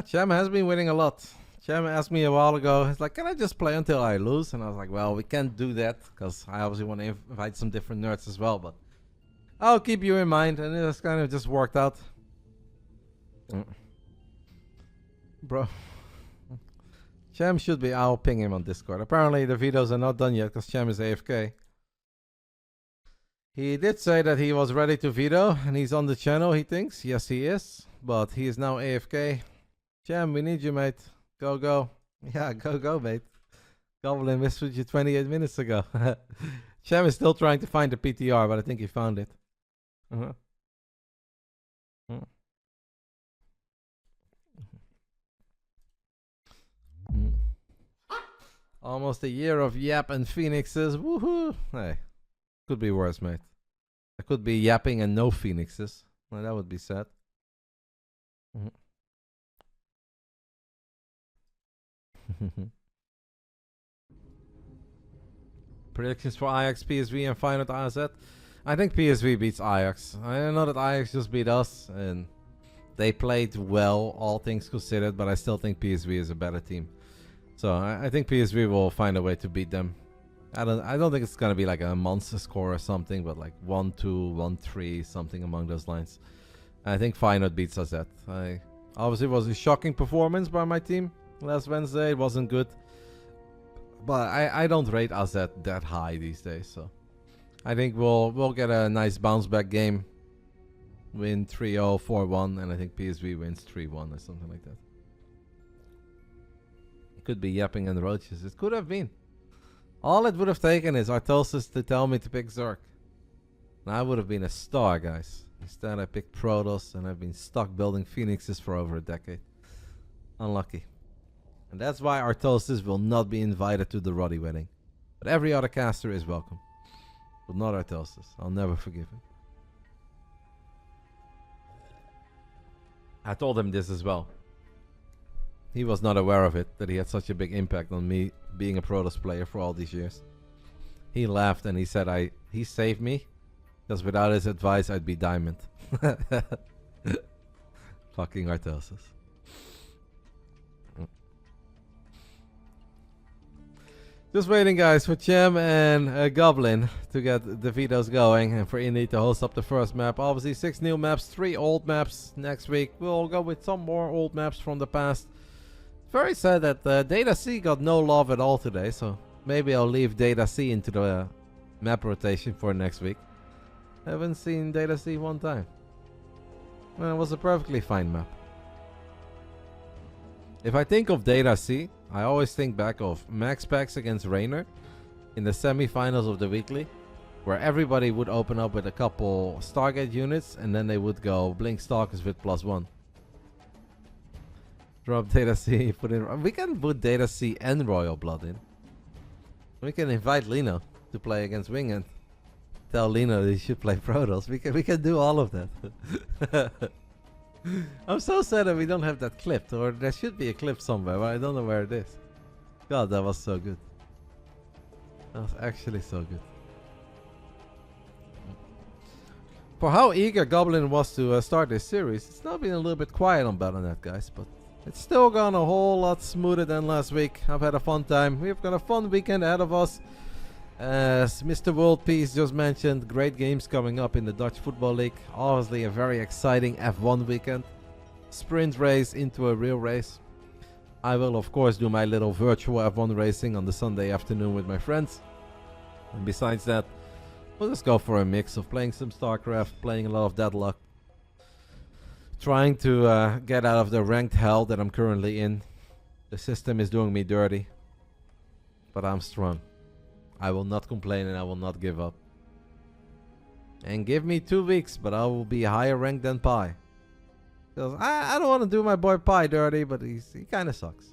Cham has been winning a lot. Cham asked me a while ago, he's like, can I just play until I lose? And I was like, well, we can't do that, because I obviously want to invite some different nerds as well, but I'll keep you in mind, and it's kind of just worked out. Bro. Cham should be, I'll ping him on Discord. Apparently the videos are not done yet, because Cham is AFK. He did say that he was ready to veto, and he's on the channel, he thinks. Yes, he is, but he is now AFK. Cham, we need you, mate. Go, go. Yeah, go, go, mate. Goblin whispered you 28 minutes ago. Cham is still trying to find the PTR, but I think he found it. Almost a year of yap and phoenixes. Woohoo! Hey, could be worse, mate. I could be yapping and no phoenixes. Well, that would be sad. Predictions for Ajax, PSV, and Feyenoord AZ. I think PSV beats Ajax. I know that Ajax just beat us, and they played well, all things considered, but I still think PSV is a better team. So I think PSV will find a way to beat them. I don't think it's gonna be like a monster score or something, but like 1-2, 1-3, something among those lines. I think Feyenoord beats AZ. Obviously it was a shocking performance by my team last Wednesday. It wasn't good. But I don't rate AZ that high these days, so I think we'll get a nice bounce back game. Win 3-0, 4-1, and I think PSV wins 3-1 or something like that. It could be yapping and roaches. It could have been. All it would have taken is Artosis to tell me to pick Zerg. And I would have been a star, guys. Instead I picked Protoss, and I've been stuck building Phoenixes for over a decade. Unlucky. And that's why Artosis will not be invited to the Roddy wedding. But every other caster is welcome. But not Artosis. I'll never forgive him. I told him this as well. He was not aware of it, that he had such a big impact on me being a Protoss player for all these years. He laughed and he said he saved me, because without his advice I'd be diamond. Fucking Artosis. Just waiting, guys, for Cham and Goblin to get the vetoes going, and for Indy to host up the first map. Obviously 6 new maps, 3 old maps. Next week we'll go with some more old maps from the past. Very sad that Data C got no love at all today, so maybe I'll leave Data C into the map rotation for next week. I haven't seen Data C one time. Well, it was a perfectly fine map. If I think of Data C, I always think back of Max Packs against Rainer in the semi-finals of the weekly, where everybody would open up with a couple Stargate units, and then they would go Blink Stalkers with +1. Drop Data C, put in. We can put Data C and Royal Blood in. We can invite Lino to play against Wing and tell Lino he should play Protoss. We can do all of that. I'm so sad that we don't have that clipped, or there should be a clip somewhere, but I don't know where it is. God, that was so good. That was actually so good. For how eager Goblin was to start this series, it's now been a little bit quiet on Battle.net, guys, but it's still gone a whole lot smoother than last week. I've had a fun time. We've got a fun weekend ahead of us. As Mr. World Peace just mentioned, great games coming up in the Dutch Football League. Obviously a very exciting F1 weekend. Sprint race into a real race. I will of course do my little virtual F1 racing on the Sunday afternoon with my friends. And besides that, we'll just go for a mix of playing some Starcraft, playing a lot of Deadlock. Trying to get out of the ranked hell that I'm currently in. The system is doing me dirty. But I'm strong. I will not complain and I will not give up. And give me 2 weeks, but I will be higher ranked than Pi. Because I don't want to do my boy Pi dirty, but he kind of sucks.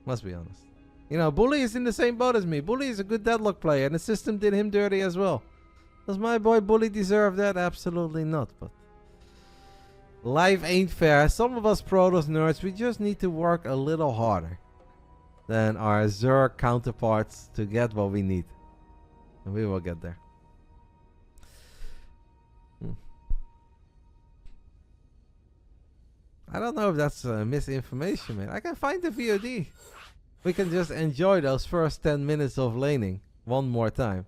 Must be honest. You know, Bully is in the same boat as me. Bully is a good Deadlock player, and the system did him dirty as well. Does my boy Bully deserve that? Absolutely not, but life ain't fair. Some of us Protoss nerds, we just need to work a little harder than our Zerg counterparts to get what we need. And we will get there. I don't know if that's misinformation, man. I can find the VOD. We can just enjoy those first 10 minutes of laning one more time.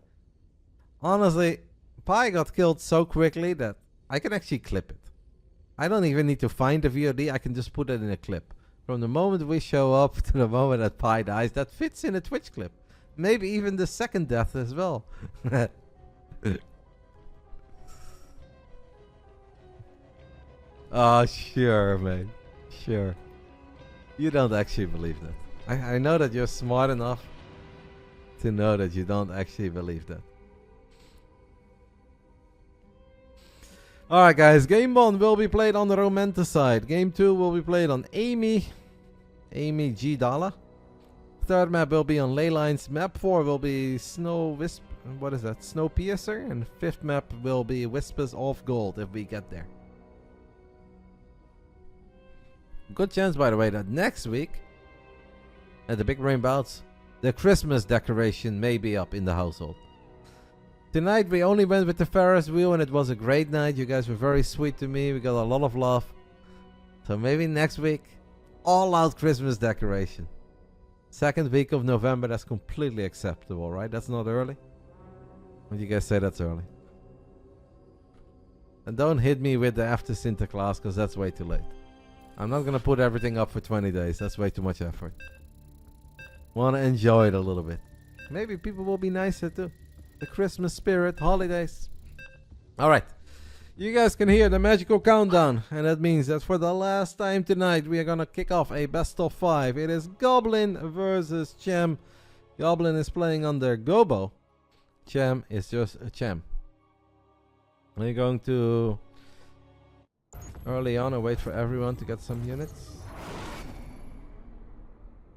Honestly, Pi got killed so quickly that I can actually clip it. I don't even need to find the VOD. I can just put it in a clip. From the moment we show up to the moment that Pi dies, that fits in a Twitch clip. Maybe even the second death as well. Oh, sure, man. Sure. You don't actually believe that. I know that you're smart enough to know that you don't actually believe that. Alright guys, game 1 will be played on the Romanticide. Game 2 will be played on Amy G. Dala. Third map will be on Leylines. Map 4 will be Snow Wisp. What is that? Snowpiercer. And fifth map will be Whispers of Gold if we get there. Good chance, by the way, that next week at the Big Brain Bouts, the Christmas decoration may be up in the household. Tonight we only went with the Ferris wheel and it was a great night. You guys were very sweet to me. We got a lot of love. So maybe next week, all out Christmas decoration. Second week of November, that's completely acceptable, right? That's not early. Would you guys say that's early? And don't hit me with the after Sinterklaas because that's way too late. I'm not going to put everything up for 20 days. That's way too much effort. Want to enjoy it a little bit. Maybe people will be nicer too. The Christmas spirit, holidays. Alright. You guys can hear the magical countdown. And that means that for the last time tonight, we are going to kick off a best of 5. It is Goblin versus Cham. Goblin is playing under Gobo. Cham is just a Cham. We're going to early on and wait for everyone to get some units.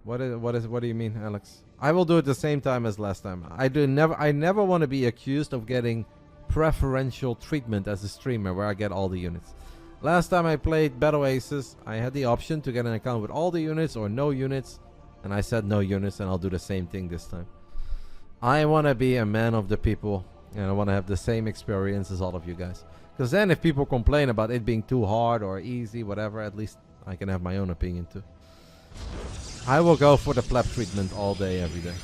What do you mean, Alex? I will do it the same time as last time. I never want to be accused of getting preferential treatment as a streamer where I get all the units. Last time I played Battle Aces, I had the option to get an account with all the units or no units, and I said no units, and I'll do the same thing this time. I want to be a man of the people, and I want to have the same experience as all of you guys. Because then if people complain about it being too hard or easy, whatever, at least I can have my own opinion too. I will go for the pleb treatment all day, every day.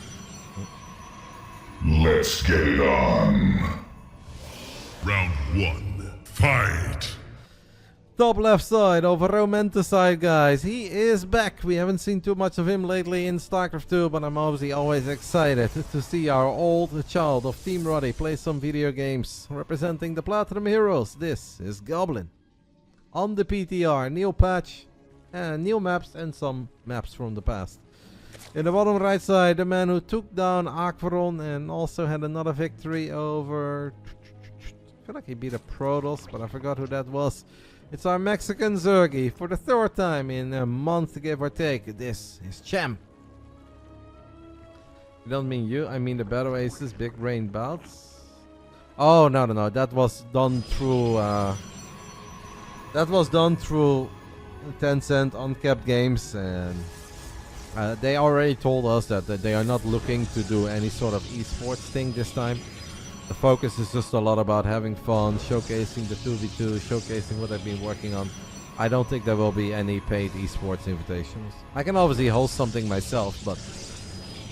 Let's get it on. Round 1, fight! Top left side of Romanticide, guys. He is back. We haven't seen too much of him lately in Starcraft 2, but I'm obviously always excited to see our old child of Team Roddy play some video games. Representing the Platinum Heroes, this is Goblin. On the PTR, new patch, new maps, and some maps from the past. In the bottom right side, the man who took down Akvaron and also had another victory over... I feel like he beat a Protoss, but I forgot who that was. It's our Mexican Zergy for the third time in a month, give or take. This is Cham. I don't mean you, I mean the Battle Aces Big Brain Bouts. Oh, no. That was done through... Tencent Uncapped Games, and they already told us that they are not looking to do any sort of esports thing this time. The focus is just a lot about having fun, showcasing the 2v2, showcasing what they've been working on. I don't think there will be any paid esports invitations. I can obviously host something myself, but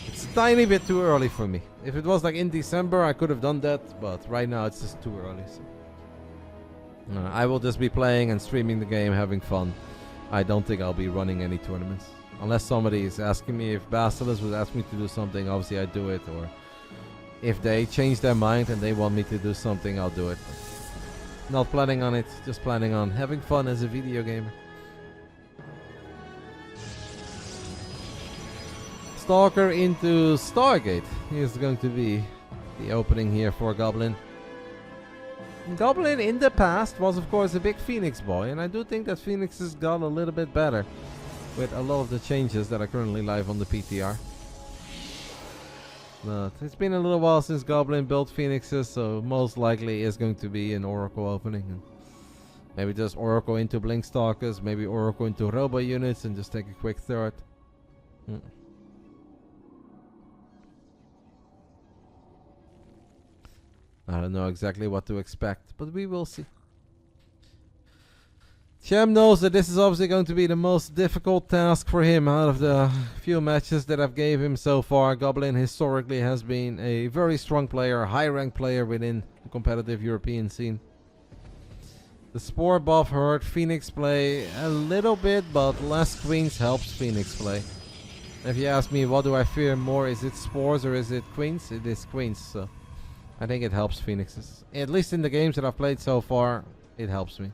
it's a tiny bit too early for me. If it was like in December, I could have done that, but right now it's just too early. So. I will just be playing and streaming the game, having fun. I don't think I'll be running any tournaments. Unless somebody is asking me, if Basilisk would ask me to do something, obviously I do it, or if they change their mind and they want me to do something, I'll do it. But not planning on it, just planning on having fun as a video gamer. Stalker into Stargate is going to be the opening here for Goblin. Goblin in the past was of course a big Phoenix boy, and I do think that Phoenix has got a little bit better with a lot of the changes that are currently live on the PTR. But it's been a little while since Goblin built Phoenixes, so most likely is going to be an Oracle opening. And maybe just Oracle into Blink Stalkers, maybe Oracle into Robo units and just take a quick third. I don't know exactly what to expect, but we will see. Cham knows that this is obviously going to be the most difficult task for him out of the few matches that I've gave him so far. Goblin historically has been a very strong player, a high-ranked player within the competitive European scene. The Spore buff hurt Phoenix play a little bit, but less Queens helps Phoenix play. If you ask me what do I fear more, is it Spores or is it Queens? It is Queens, so I think it helps Phoenixes. At least in the games that I've played so far, it helps me.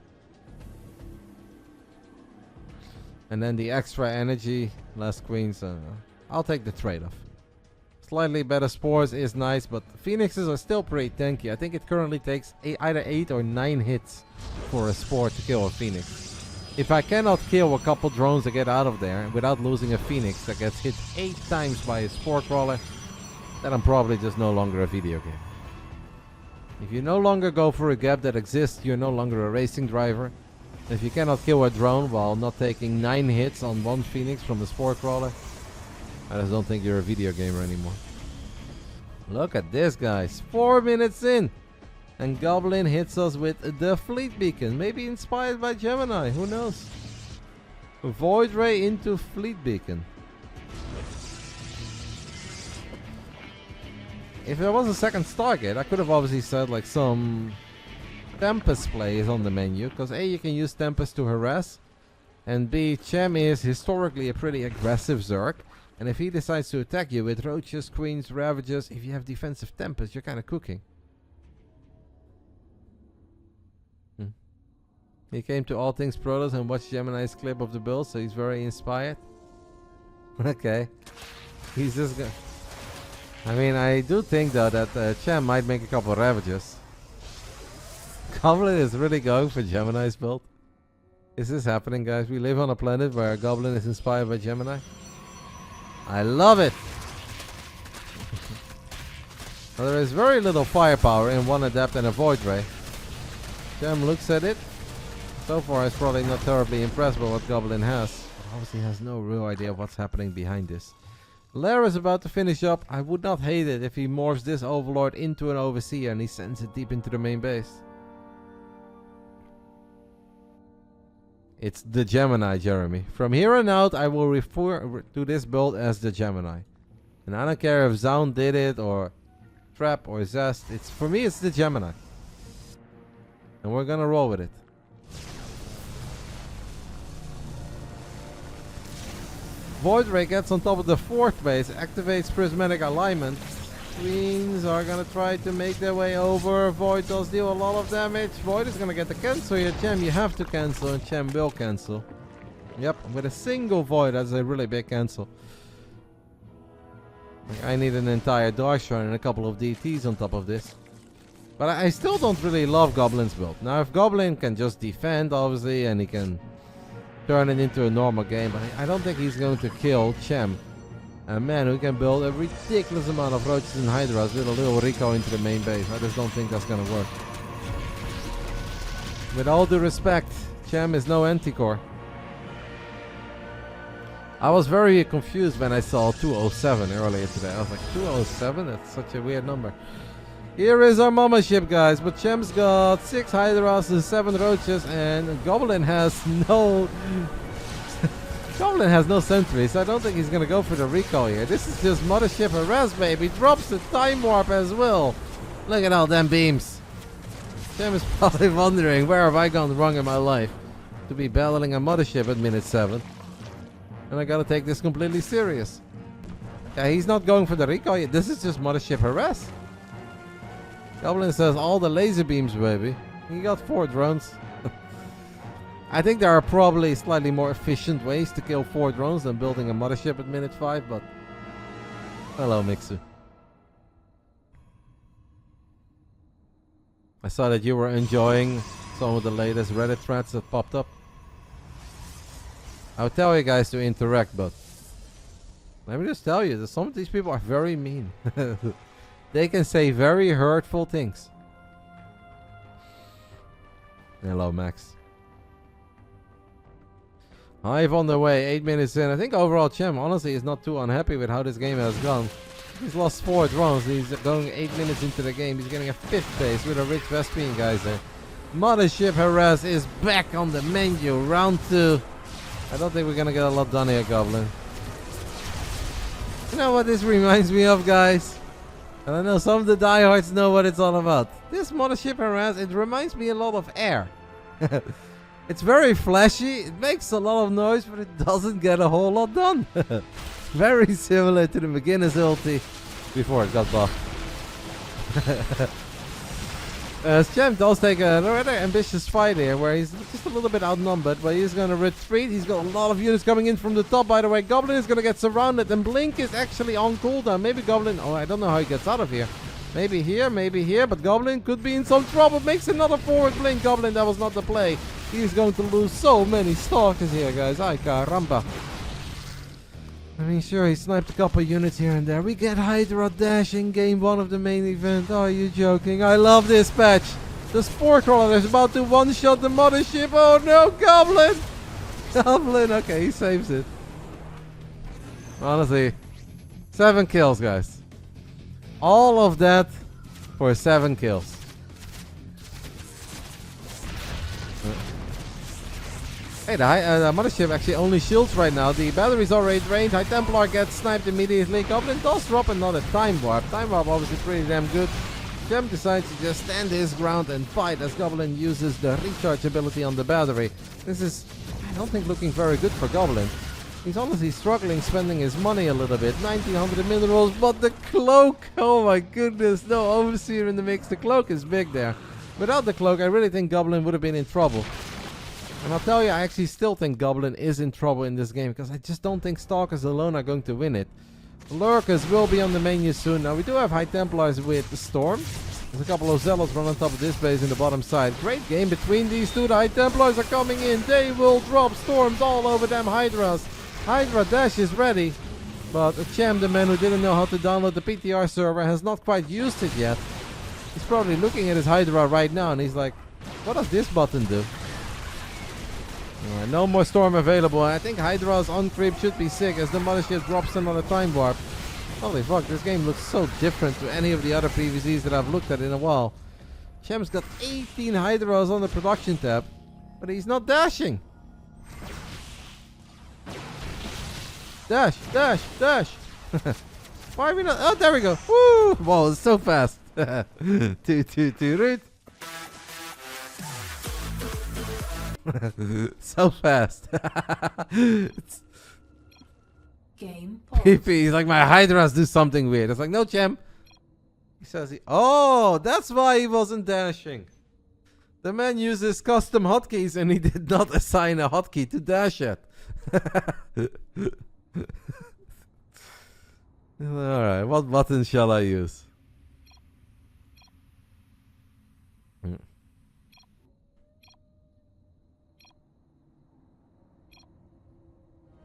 And then the extra energy, less Queens, I'll take the trade-off. Slightly better Spores is nice, but Phoenixes are still pretty tanky. I think it currently takes either 8 or 9 hits for a Spore to kill a Phoenix. If I cannot kill a couple drones to get out of there without losing a Phoenix that gets hit 8 times by a Spore Crawler, then I'm probably just no longer a video game. If you no longer go for a gap that exists, you're no longer a racing driver. If you cannot kill a drone while not taking 9 hits on one Phoenix from the Spore Crawler, I just don't think you're a video gamer anymore. Look at this, guys. 4 minutes in. And Goblin hits us with the Fleet Beacon. Maybe inspired by Gemini. Who knows? Void Ray into Fleet Beacon. If there was a second Stargate, I could have obviously said like some Tempest play is on the menu. Because A, you can use Tempest to harass. And B, Cham is historically a pretty aggressive Zerg. And if he decides to attack you with Roaches, Queens, Ravages, if you have defensive Tempest, you're kind of cooking. He came to All Things Protoss and watched Gemini's clip of the build, so he's very inspired. Okay. He's just good. I mean, I do think though that Cham might make a couple of Ravages. Goblin is really going for Gemini's build. Is this happening, guys? We live on a planet where a Goblin is inspired by Gemini. I love it! Well, there is very little firepower in one Adept and a Void Ray. Cham looks at it. So far, he's probably not terribly impressed by what Goblin has. But obviously has no real idea of what's happening behind this. Lair is about to finish up. I would not hate it if he morphs this Overlord into an Overseer and he sends it deep into the main base. It's the Gemini, Jeremy. From here on out, I will refer to this build as the Gemini. And I don't care if Zaun did it, or Trap, or Zest. For me, it's the Gemini. And we're gonna roll with it. Void Ray gets on top of the 4th base, activates Prismatic Alignment. Queens are gonna try to make their way over. Void does deal a lot of damage. Void is gonna get the cancel here. Cham, you have to cancel, and Cham will cancel. Yep, with a single Void, that's a really big cancel. Like, I need an entire Dark Shrine and a couple of DTs on top of this. But I still don't really love Goblin's build. Now, if Goblin can just defend, obviously, and he can turn it into a normal game, but I don't think he's going to kill Cham. A man who can build a ridiculous amount of Roaches and Hydras with a little Rico into the main base. I just don't think that's going to work. With all due respect, Cham is no anti-core. I was very confused when I saw 207 earlier today. I was like, 207? That's such a weird number. Here is our mama ship, guys. But Cham's got 6 Hydras and 7 Roaches, and Goblin has no... Goblin has no sentries, so I don't think he's gonna go for the recall here. This is just Mothership harass, baby. Drops the Time Warp as well. Look at all them beams. Cham is probably wondering, where have I gone wrong in my life to be battling a Mothership at minute 7? And I gotta take this completely serious. Yeah, he's not going for the recall yet. This is just Mothership harass. Goblin says all the laser beams, baby. He got 4 drones. I think there are probably slightly more efficient ways to kill 4 drones than building a Mothership at minute 5, but... Hello, Mixu. I saw that you were enjoying some of the latest Reddit threads that popped up. I would tell you guys to interact, but... Let me just tell you that some of these people are very mean. They can say very hurtful things. Hello, Max. Hive on the way, 8 minutes in. I think overall Cham honestly is not too unhappy with how this game has gone. He's lost 4 drones. He's going 8 minutes into the game. He's getting a 5th base with a rich Vespian guys there. Mothership Harass is back on the menu. Round 2. I don't think we're gonna get a lot done here, Goblin. You know what this reminds me of, guys? And I know some of the diehards know what it's all about. This Mothership Harass, it reminds me a lot of air. It's very flashy, it makes a lot of noise, but it doesn't get a whole lot done. Very similar to the McGinnis ulti before it got buffed. Cham does take a rather ambitious fight here, where he's just a little bit outnumbered, but he's going to retreat. He's got a lot of units coming in from the top, by the way. Goblin is going to get surrounded, and Blink is actually on cooldown. Maybe Goblin... Oh, I don't know how he gets out of here. Maybe here, but Goblin could be in some trouble. Makes another forward Blink. Goblin, that was not the play. He's going to lose so many Stalkers here, guys. Ay caramba. I mean, sure, he sniped a couple units here and there. We get Hydra Dash in game 1 of the main event. Are you joking? I love this patch. The Spore Crawler is about to one-shot the Mothership. Oh no, Goblin! Goblin, okay, he saves it. Honestly, 7 kills, guys. All of that for 7 kills. Hey, the Mothership actually only shields right now. The battery's already drained. High Templar gets sniped immediately. Goblin does drop another Time Warp. Time Warp obviously pretty damn good. Cham decides to just stand his ground and fight as Goblin uses the recharge ability on the battery. This is, I don't think, looking very good for Goblin. He's honestly struggling spending his money a little bit. 1900 minerals, but the cloak! Oh my goodness, no Overseer in the mix. The cloak is big there. Without the cloak, I really think Goblin would have been in trouble. And I'll tell you, I actually still think Goblin is in trouble in this game, because I just don't think Stalkers alone are going to win it. Lurkers will be on the menu soon. Now, we do have High Templars with the Storm. There's a couple of Zealots run on top of this base in the bottom side. Great game between these two. The High Templars are coming in. They will drop Storms all over them Hydras. Hydra Dash is ready. But Cham, the man who didn't know how to download the PTR server, has not quite used it yet. He's probably looking at his Hydra right now and he's like, what does this button do? Alright, no more Storm available. I think Hydra's on creep should be sick as the Mothership drops another Time Warp. Holy fuck, this game looks so different to any of the other PvZs that I've looked at in a while. Cham's got 18 Hydras on the production tab, but he's not dashing. Dash, dash, dash. Why are we not? Oh, there we go. Woo! Whoa, it's so fast. Root. So fast. Game PP, he's like, my Hydras do something weird. It's like, no, Cham. He says oh, that's why he wasn't dashing. The man uses custom hotkeys and he did not assign a hotkey to dash it. Alright, what button shall I use?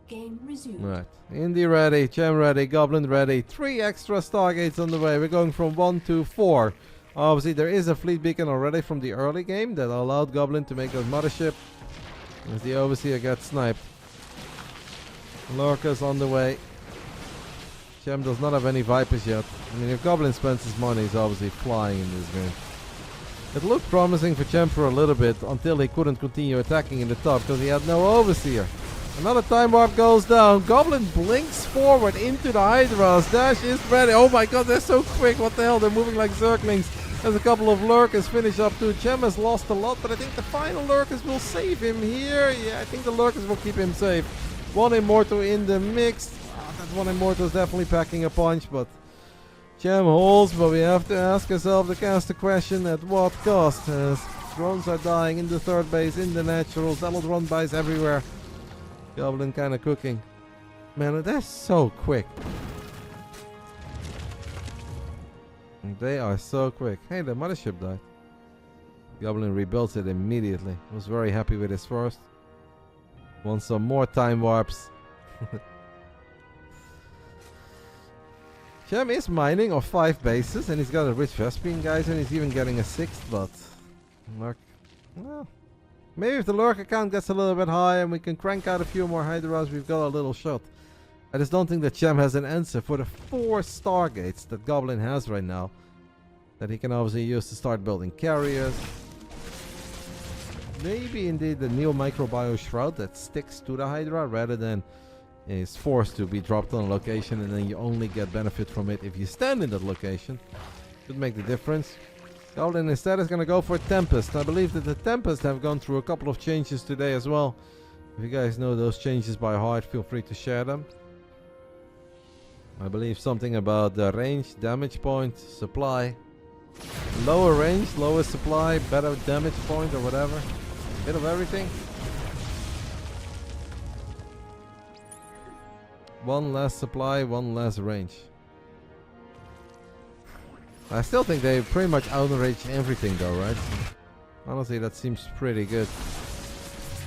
Game resumed. Right, Indy ready, Cham ready, Goblin ready. 3 extra Stargates on the way. We're going from 1 to 4. Obviously, there is a fleet beacon already from the early game that allowed Goblin to make a Mothership as the Overseer gets sniped. Lurkers on the way. Cham does not have any Vipers yet. I mean, if Goblin spends his money, he's obviously flying in this game. It looked promising for Cham for a little bit until he couldn't continue attacking in the top because he had no Overseer. Another Time Warp goes down. Goblin blinks forward into the Hydras. Dash is ready. Oh my god, they're so quick. What the hell? They're moving like Zerglings. There's a couple of Lurkers finish up too. Cham has lost a lot, but I think the final Lurkers will save him here. Yeah, I think the Lurkers will keep him safe. One Immortal in the mix. That one Immortal is definitely packing a punch, but Cham holds. But we have to ask ourselves to cast the question, at what cost? As drones are dying in the third base, in the natural. Zealot run-bys everywhere. Goblin kind of cooking. Man, they're so quick. They are so quick. Hey, the Mothership died. Goblin rebuilt it immediately. Was very happy with his first. Want some more Time Warps. Cham is mining off 5 bases and he's got a rich Vespene, guys, and he's even getting a 6th, but Lurk, well, maybe if the Lurker count gets a little bit high and we can crank out a few more Hydras, we've got a little shot. I just don't think that Cham has an answer for the 4 Stargates that Goblin has right now, that he can obviously use to start building carriers. maybe indeed the Neo Microbio Shroud that sticks to the Hydra rather than is forced to be dropped on a location and then you only get benefit from it if you stand in that location. Could make the difference. Goblin instead is going to go for Tempest. I believe that the Tempest have gone through a couple of changes today as well. If you guys know those changes by heart, feel free to share them. I believe something about the range, damage point, supply. Lower range, lower supply, better damage point or whatever. Bit of everything. One less supply, one less range. I still think they pretty much outrange everything though, right? Honestly, that seems pretty good.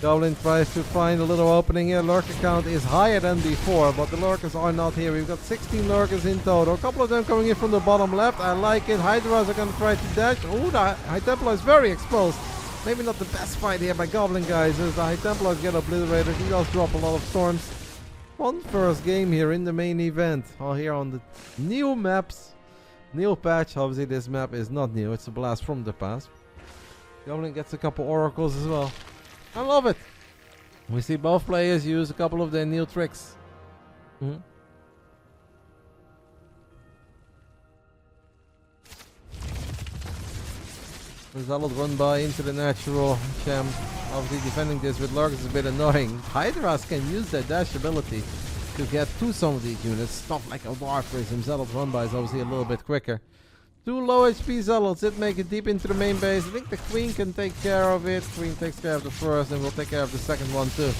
Goblin tries to find a little opening here. Lurker count is higher than before, but the lurkers are not here. We've got 16 lurkers in total. A couple of them coming in from the bottom left. I like it. Hydras are going to try to dash. Oh, the High Templar is very exposed. Maybe not the best fight here by Goblin guys as the High Templars get obliterated. He does drop a lot of storms. Fun first game here in the main event. All here on the new maps. New patch. Obviously this map is not new. It's a blast from the past. Goblin gets a couple oracles as well. I love it. We see both players use a couple of their new tricks. The Zealot run by into the natural. Cham obviously defending this with lurkers is a bit annoying. Hydras can use their dash ability to get to some of these units. Not like a War Prism. Zealot run by is obviously a little bit quicker. Two low HP Zealots did make it deep into the main base. I think the Queen can take care of it. Queen takes care of the first and will take care of the second one too.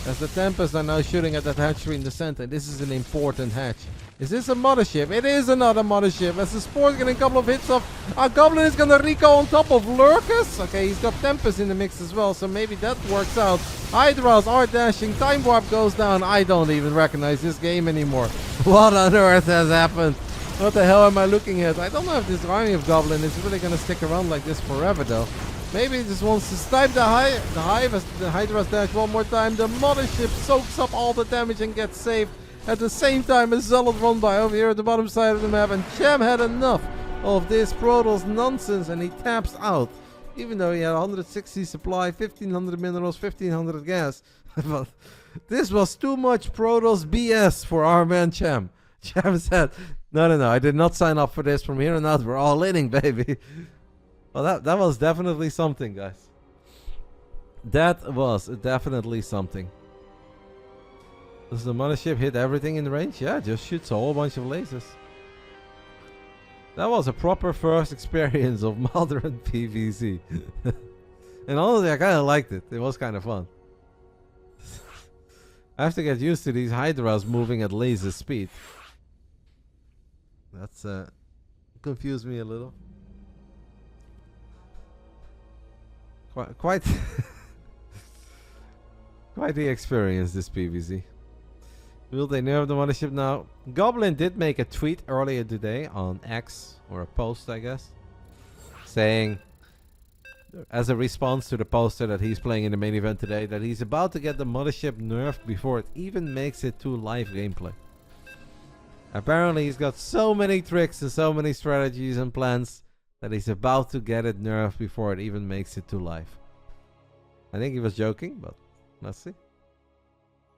As the Tempests are now shooting at that hatchery in the center. This is an important hatch. Is this a mothership? It is another mothership. As the Spore's getting a couple of hits off. Our Goblin is going to Rico on top of Lurkers. Okay, he's got Tempest in the mix as well. So maybe that works out. Hydras are dashing. Time Warp goes down. I don't even recognize this game anymore. What on earth has happened? What the hell am I looking at? I don't know if this army of Goblin is really going to stick around like this forever though. Maybe he just wants to snipe the hive as the Hydras dash one more time. The mothership soaks up all the damage and gets saved. At the same time as Zealot run by over here at the bottom side of the map. And Cham had enough of this Protoss nonsense and he taps out. Even though he had 160 supply, 1500 minerals, 1500 gas. But this was too much Protoss BS for our man Cham. Cham said, no, I did not sign up for this. From here on out, we're all inning, baby. Well, that was definitely something, guys. That was definitely something. Does the mothership hit everything in range? Yeah, just shoots a whole bunch of lasers. That was a proper first experience of modern PvZ. And honestly, I kind of liked it. It was kind of fun. I have to get used to these Hydras moving at laser speed. That's confused me a little. Quite quite the experience, this PvZ. Will they nerf the mothership now? Goblin did make a tweet earlier today on X, or a post I guess, saying as a response to the poster that he's playing in the main event today that he's about to get the mothership nerfed before it even makes it to live gameplay. Apparently he's got so many tricks and so many strategies and plans that he's about to get it nerfed before it even makes it to live. I think he was joking, but let's see.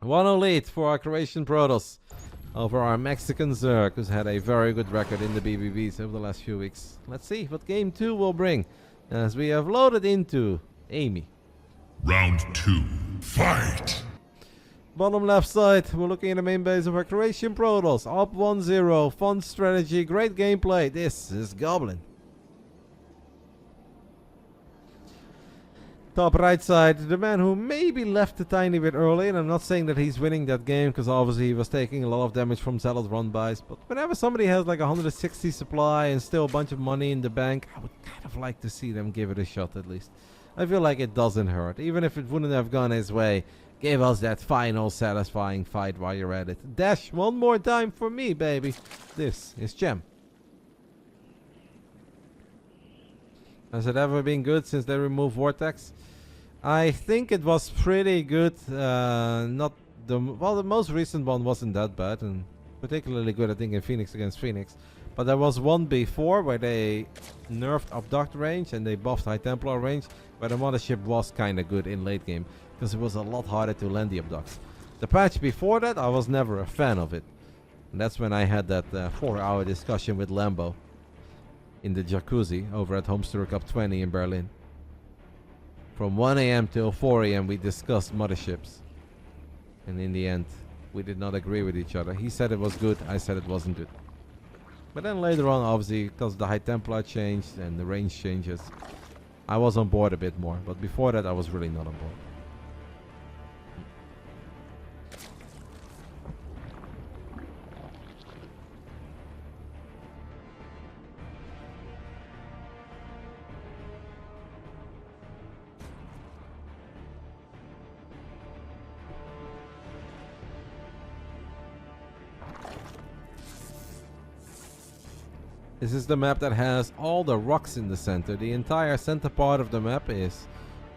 1-0 lead for our Croatian Protoss over our Mexican Zerg, who's had a very good record in the BBBs over the last few weeks. Let's see what game 2 will bring as we have loaded into Amy. Round 2. Fight! Bottom left side, we're looking at the main base of our Croatian Protoss. Up 1-0, fun strategy, great gameplay. This is Goblin. Top right side, the man who maybe left a tiny bit early, and I'm not saying that he's winning that game because obviously he was taking a lot of damage from Zealot run-bys, but whenever somebody has like 160 supply and still a bunch of money in the bank, I would kind of like to see them give it a shot at least. I feel like it doesn't hurt, even if it wouldn't have gone his way. Give us that final satisfying fight while you're at it. Dash one more time for me, baby. This is Cham. Has it ever been good since they removed Vortex? I think it was pretty good. Not the most recent one wasn't that bad, and particularly good I think in Phoenix against Phoenix. But there was one before where they nerfed abduct range and they buffed High Templar range, where the mothership was kinda good in late game, because it was a lot harder to land the abducts. The patch before that, I was never a fan of it. And that's when I had that 4-hour discussion with Lambo in the jacuzzi over at Homestead Cup 20 in Berlin. From 1 AM till 4 AM we discussed motherships. And in the end, we did not agree with each other. He said it was good, I said it wasn't good. But then later on, obviously, because the High Templar changed and the range changes, I was on board a bit more. But before that, I was really not on board. This is the map that has all the rocks in the center. The entire center part of the map is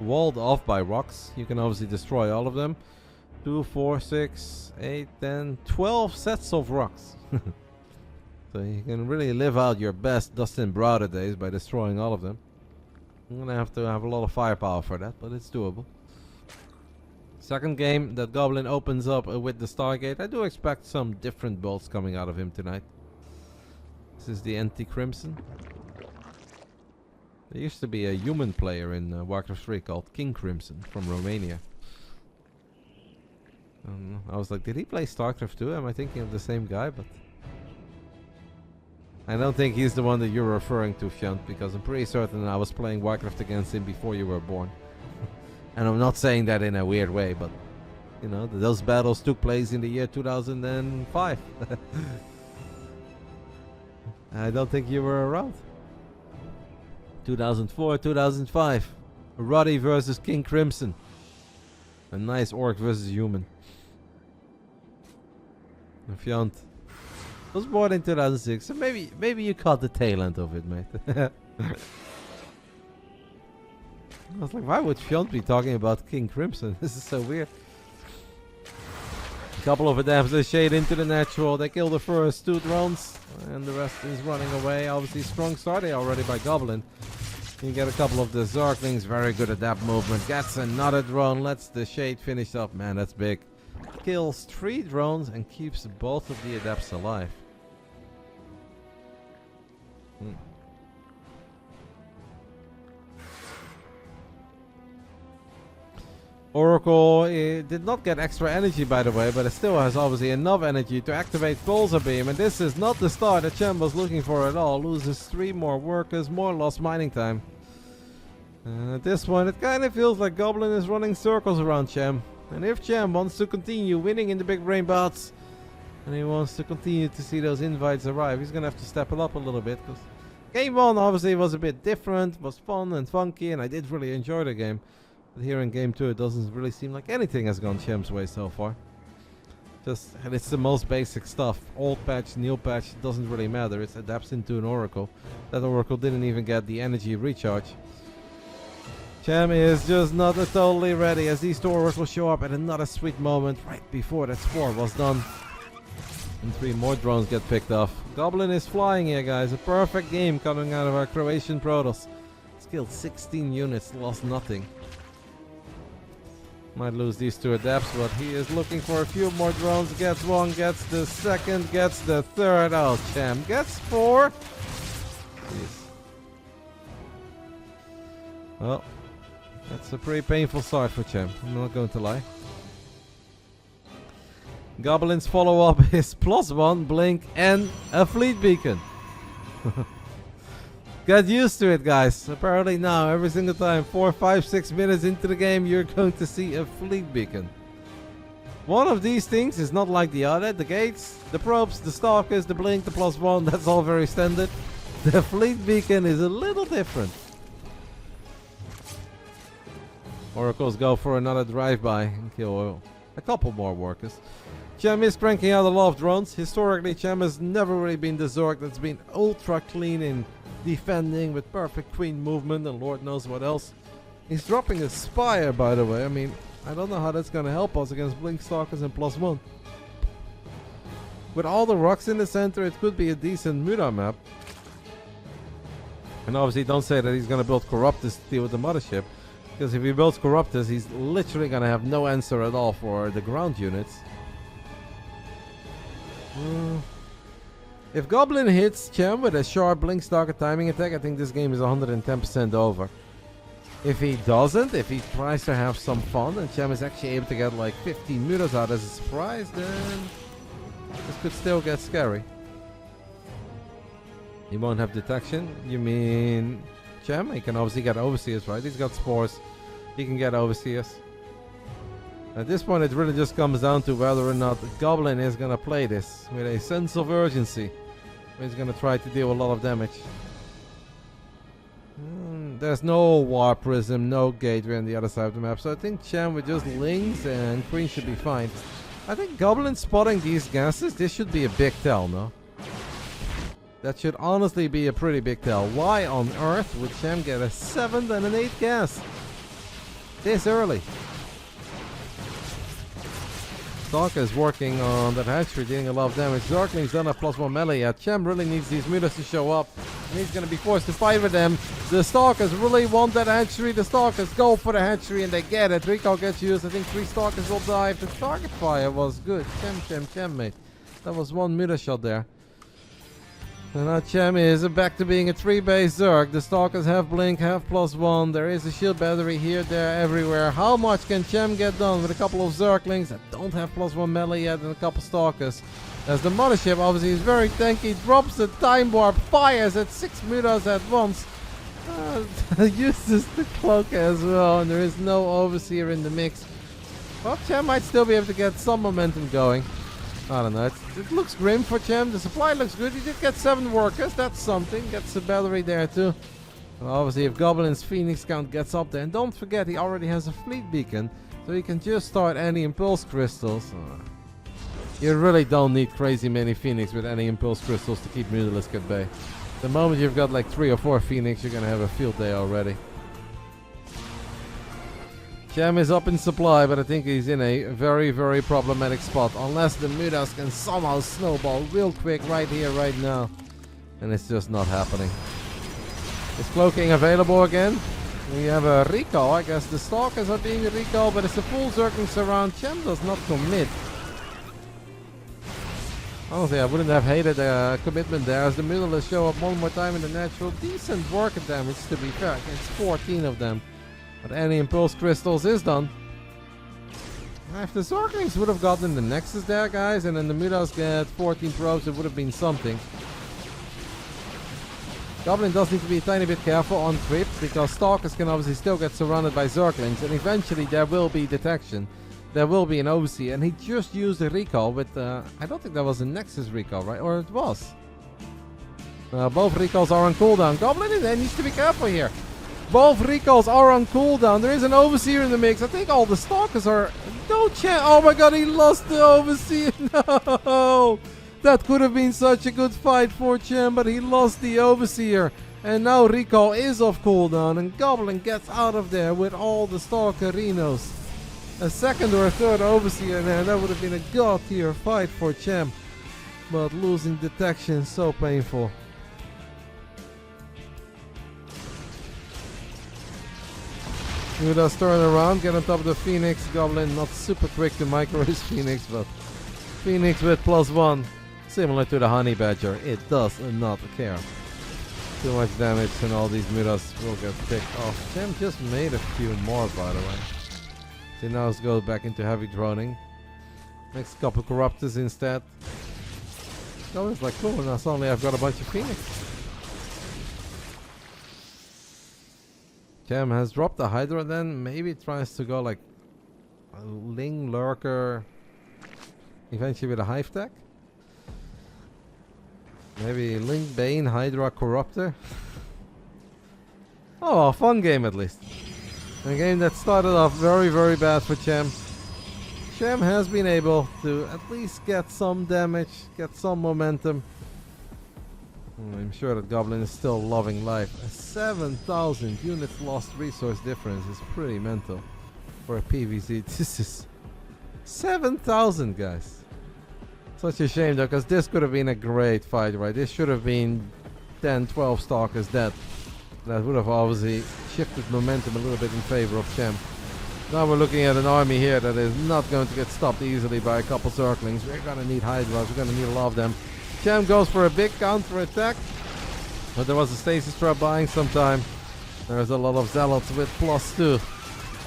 walled off by rocks. You can obviously destroy all of them. 2, 4, 6, 8, 10, 12 sets of rocks. So you can really live out your best Dustin Browder days by destroying all of them. I'm gonna have to have a lot of firepower for that, but it's doable. Second game that Goblin opens up with the Stargate. I do expect some different builds coming out of him tonight. This is the Anti-Crimson. There used to be a human player in Warcraft 3 called King Crimson from Romania. I was like, did he play Starcraft 2? Am I thinking of the same guy? But I don't think he's the one that you're referring to, Fjant, because I'm pretty certain I was playing Warcraft against him before you were born. And I'm not saying that in a weird way, but you know, those battles took place in the year 2005. I don't think you were around. 2004, 2005. Roddy versus King Crimson. A nice orc versus human. Fjant was born in 2006, so maybe you caught the tail end of it, mate. I was like, why would Fjant be talking about King Crimson? This is so weird. A couple of adapts, they shade into the natural. They kill the first 2 drones, and the rest is running away. Obviously, strong start already by Goblin. You get a couple of the Zerglings, very good adapt movement. Gets another drone, lets the shade finish up. Man, that's big. Kills 3 drones and keeps both of the adapts alive. Oracle did not get extra energy, by the way, but it still has obviously enough energy to activate Pulsar Beam, and this is not the start that Cham was looking for at all. Loses 3 more workers, more lost mining time. At this point, it kind of feels like Goblin is running circles around Cham. And if Cham wants to continue winning in the Big Brain Bouts, and he wants to continue to see those invites arrive, he's gonna have to step it up a little bit, because game 1 obviously was a bit different, was fun and funky, and I did really enjoy the game. But here in game 2, it doesn't really seem like anything has gone Cham's way so far. And it's the most basic stuff. Old patch, new patch, it doesn't really matter. It adapts into an Oracle. That Oracle didn't even get the energy recharge. Cham is just not totally ready, as these 2 Oracles show up at another sweet moment right before that spore was done. And 3 more drones get picked off. Goblin is flying here, guys. A perfect game coming out of our Croatian Protoss. He's killed 16 units, lost nothing. Might lose these 2 adapts, but he is looking for a few more drones. Gets 1, gets the 2nd, gets the 3rd. Oh, Cham gets 4. Jeez. Well, that's a pretty painful start for Cham. I'm not going to lie. Goblin's follow-up is +1, blink, and a fleet beacon. Get used to it, guys. Apparently now, every single time, 4, 5, 6 minutes into the game, you're going to see a fleet beacon. One of these things is not like the other. The gates, the probes, the stalkers, the blink, the +1, that's all very standard. The fleet beacon is a little different. Oracles go for another drive-by and kill a couple more workers. Cham is cranking out a lot of drones. Historically, Cham has never really been the Zerg that's been ultra clean in defending with perfect queen movement and Lord knows what else. He's dropping a Spire, by the way. I mean, I don't know how that's going to help us against Blink Stalkers and +1. With all the rocks in the center, it could be a decent Muda map. And obviously don't say that he's going to build Corruptus to deal with the mothership. Because if he builds Corruptus, he's literally going to have no answer at all for the ground units. If Goblin hits Cham with a sharp blink stalker timing attack, I think this game is 110% over. If he doesn't, if he tries to have some fun and Cham is actually able to get like 15 mutas out as a surprise, then this could still get scary. He won't have detection. You mean Cham? He can obviously get overseers, right? He's got spores. He can get overseers. At this point, it really just comes down to whether or not Goblin is going to play this with a sense of urgency. He's going to try to deal a lot of damage. There's no War Prism, no Gateway on the other side of the map, so I think Cham with just Lings and Queen should be fine. I think Goblin spotting these gases, this should be a big tell, no? That should honestly be a pretty big tell. Why on earth would Cham get a 7th and an 8th gas this early? Stalker is working on that hatchery, dealing a lot of damage. Zergling's done a +1 melee yet. Cham really needs these mutas to show up. And he's going to be forced to fight with them. The Stalkers really want that hatchery. The Stalkers go for the hatchery and they get it. Recall gets used. I think 3 Stalkers will die. The target fire was good. Cham, mate. That was 1 muta shot there. And now Cham is back to being a 3-base Zerg. The Stalkers have blink, have +1. There is a shield battery here, there, everywhere. How much can Cham get done with a couple of Zerglings that don't have +1 melee yet and a couple Stalkers? As the mothership obviously is very tanky, drops the time warp, fires at 6 mutas at once. Uses the cloak as well, and there is no overseer in the mix. Well, Cham might still be able to get some momentum going. I don't know, it looks grim for Cham. The supply looks good. He did get 7 workers, that's something. Gets a battery there too. And obviously if Goblin's Phoenix count gets up there, and don't forget he already has a fleet beacon, so he can just start any impulse crystals. You really don't need crazy many Phoenix with any impulse crystals to keep Mutalisk at bay. The moment you've got like 3 or 4 Phoenix, you're gonna have a field day already. Cham is up in supply, but I think he's in a very, very problematic spot. Unless the mutas can somehow snowball real quick right here, right now. And it's just not happening. Is cloaking available again? We have a recall. I guess the Stalkers are being a recall, but it's a full Zergling surround. Cham does not commit. Honestly, I wouldn't have hated a commitment there, as the Mutalists show up one more time in the natural. Decent worker damage, to be fair. It's 14 of them. But any impulse crystals is done. If the Zerglings would have gotten the Nexus there, guys, and then the Mutas get 14 probes, it would have been something. Goblin does need to be a tiny bit careful on creep, because Stalkers can obviously still get surrounded by Zerglings, and eventually there will be detection. There will be an overseer, and he just used a recall with, I don't think that was a Nexus recall, right? Or it was. Both recalls are on cooldown. Goblin needs to be careful here. Both recalls are on cooldown. There is an overseer in the mix. I think all the Stalkers are... No chance. Oh my god, he lost the overseer. No! That could have been such a good fight for Cham, but he lost the overseer. And now recall is off cooldown, and Goblin gets out of there with all the Stalkerinos. A second or a third overseer there. That would have been a god tier fight for Cham. But losing detection is so painful. Mutas turn around, get on top of the Phoenix. Goblin not super quick to micro his Phoenix, but Phoenix with +1. Similar to the Honey Badger, it does not care. Too much damage and all these Mutas will get picked off. Cham just made a few more, by the way. So now let's go back into heavy droning. Next couple Corruptors instead. Goblin's like, cool, now suddenly I've got a bunch of Phoenix. Cham has dropped the Hydra then. Maybe tries to go like a Ling Lurker. Eventually with a Hive Tech. Maybe Ling Bane Hydra Corruptor. Oh well, fun game at least. A game that started off very, very bad for Cham. Cham has been able to at least get some damage, get some momentum. I'm sure that Goblin is still loving life. A 7,000 units lost resource difference is pretty mental for a PvZ. This is 7,000, guys. Such a shame though, because this could have been a great fight, right? This should have been 10, 12 Stalkers dead. That would have obviously shifted momentum a little bit in favor of Cham. Now we're looking at an army here that is not going to get stopped easily by a couple Zerglings. We're going to need Hydras, we're going to need a lot of them. Cham goes for a big counter attack. But there was a stasis trap buying some time. There's a lot of Zealots with +2.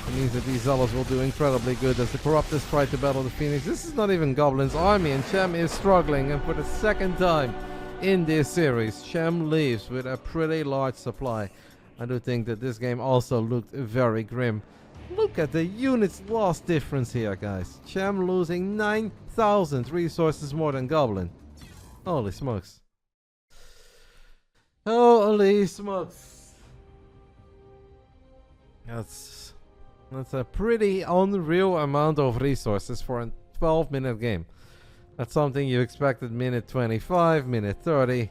It means that these Zealots will do incredibly good as the Corruptors try to battle the Phoenix. This is not even Goblin's army, and Cham is struggling. And for the second time in this series, Cham leaves with a pretty large supply. I do think that this game also looked very grim. Look at the units lost difference here, guys. Cham losing 9,000 resources more than Goblin. Holy smokes. Holy smokes. That's a pretty unreal amount of resources for a 12-minute game. That's something you expect at minute 25, minute 30,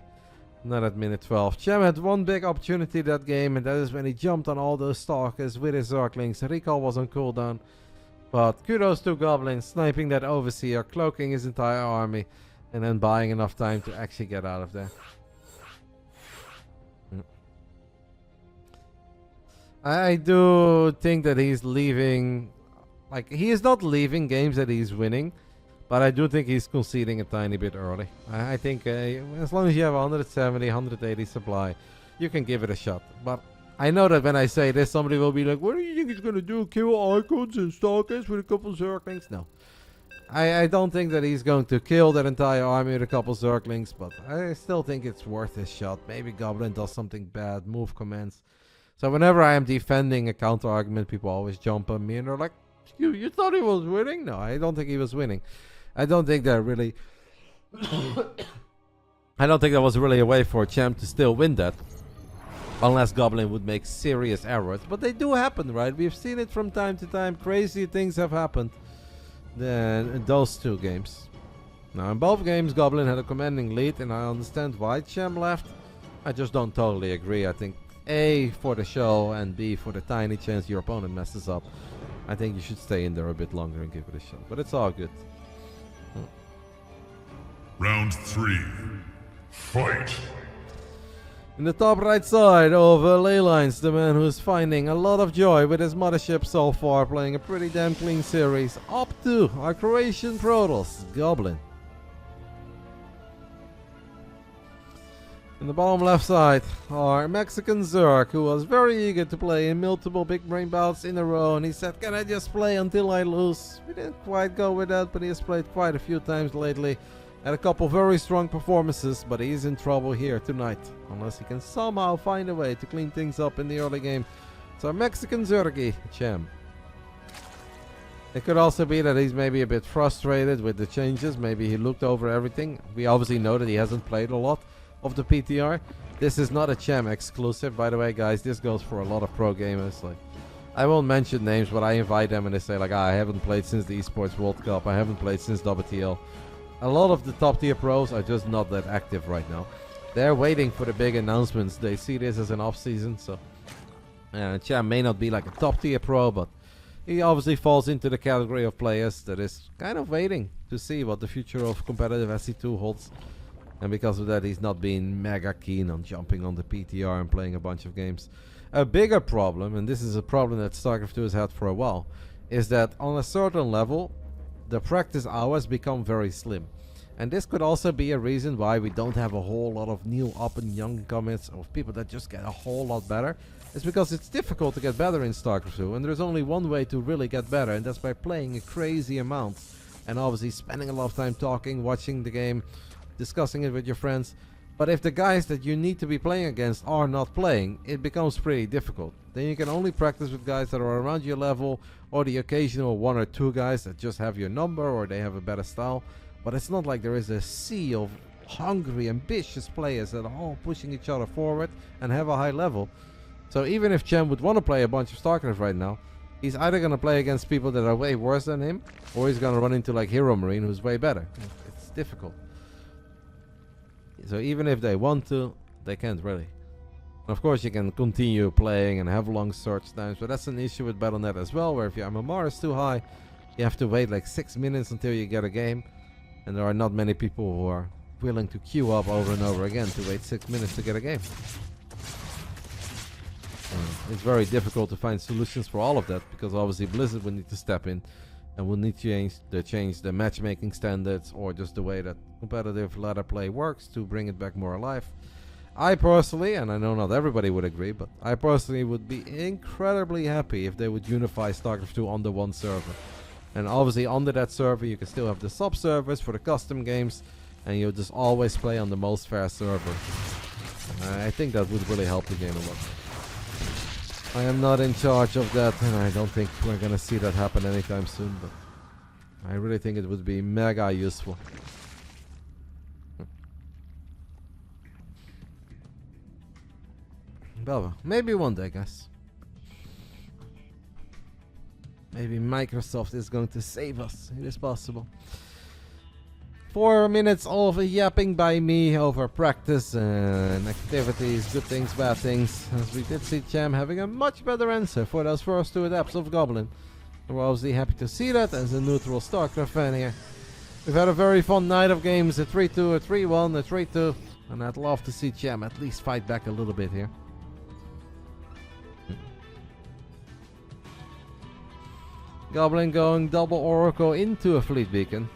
not at minute 12. Cham had one big opportunity that game, and that is when he jumped on all those Stalkers with his Zerglings. Recall was on cooldown. But kudos to Goblin, sniping that Overseer, cloaking his entire army, and then buying enough time to actually get out of there. I do think that he's leaving, like, he is not leaving games that he's winning, but I do think he's conceding a tiny bit early. I think as long as you have 170, 180 supply, you can give it a shot. But I know that when I say this, somebody will be like, what do you think he's going to do? Kill Icons and Stalkers with a couple Zerglings? No. I don't think that he's going to kill that entire army with a couple Zerglings, but I still think it's worth a shot. Maybe Goblin does something bad, move commands. So whenever I am defending a counter argument, people always jump on me and they're like, you thought he was winning? No, I don't think he was winning. I don't think that really... I don't think that was really a way for Cham to still win that. Unless Goblin would make serious errors. But they do happen, right? We've seen it from time to time. Crazy things have happened. Then in those two games. Now in both games, Goblin had a commanding lead, and I understand why Cham left. I just don't totally agree. I think A, for the show, and B, for the tiny chance your opponent messes up. I think you should stay in there a bit longer and give it a shot. But it's all good. Round 3. Fight! In the top right side of Ley Lines, the man who's finding a lot of joy with his mothership so far, playing a pretty damn clean series, up to our Croatian Protoss, Goblin. In the bottom left side, our Mexican Zerg, who was very eager to play in multiple big brain bouts in a row, and he said, can I just play until I lose? We didn't quite go with that, but he has played quite a few times lately. Had a couple very strong performances, but he's in trouble here tonight, unless he can somehow find a way to clean things up in the early game. So Mexican Zergy, Cham. It could also be that he's maybe a bit frustrated with the changes. Maybe he looked over everything. We obviously know that he hasn't played a lot of the PTR. This is not a Cham exclusive, by the way, guys. This goes for a lot of pro gamers. Like, I won't mention names, but I invite them and they say like, I haven't played since the Esports World Cup. I haven't played since WTL. A lot of the top tier pros are just not that active right now. They're waiting for the big announcements. They see this as an off season, so Cham may not be like a top tier pro, but he obviously falls into the category of players that is kind of waiting to see what the future of competitive SC2 holds. And because of that, he's not being mega keen on jumping on the PTR and playing a bunch of games. A bigger problem, and this is a problem that Starcraft 2 has had for a while, is that on a certain level, the practice hours become very slim. And this could also be a reason why we don't have a whole lot of new up and young commits of people that just get a whole lot better. It's because it's difficult to get better in StarCraft 2, and there's only one way to really get better, and that's by playing a crazy amount. And obviously spending a lot of time talking, watching the game, discussing it with your friends. But if the guys that you need to be playing against are not playing, it becomes pretty difficult. Then you can only practice with guys that are around your level, or the occasional one or two guys that just have your number or they have a better style. But it's not like there is a sea of hungry, ambitious players that are all pushing each other forward and have a high level. So even if Cham would want to play a bunch of StarCraft right now, he's either going to play against people that are way worse than him, or he's going to run into like Hero Marine, who's way better. It's difficult. So even if they want to, they can't really. And of course you can continue playing and have long search times, but that's an issue with Battle.net as well, where if your MMR is too high, you have to wait like 6 minutes until you get a game. And there are not many people who are willing to queue up over and over again to wait 6 minutes to get a game. It's very difficult to find solutions for all of that, because obviously Blizzard will need to step in and will need to change the matchmaking standards, or just the way that competitive ladder play works, to bring it back more alive. I personally, and I know not everybody would agree, but I personally would be incredibly happy if they would unify StarCraft 2 onto one server. And obviously under that server you can still have the sub-servers for the custom games, and you'll just always play on the most fair server. I think that would really help the game a lot. I am not in charge of that, and I don't think we're gonna see that happen anytime soon, but I really think it would be mega useful. Well, maybe one day, guys. Maybe Microsoft is going to save us. It is possible. 4 minutes of yapping by me over practice and activities, good things, bad things. As we did see Cham having a much better answer for those first 2 adepts of Goblin. And we're obviously happy to see that as a neutral StarCraft fan here. We've had a very fun night of games, a 3-2, a 3-1, a 3-2. And I'd love to see Cham at least fight back a little bit here. Goblin going double Oracle into a fleet beacon.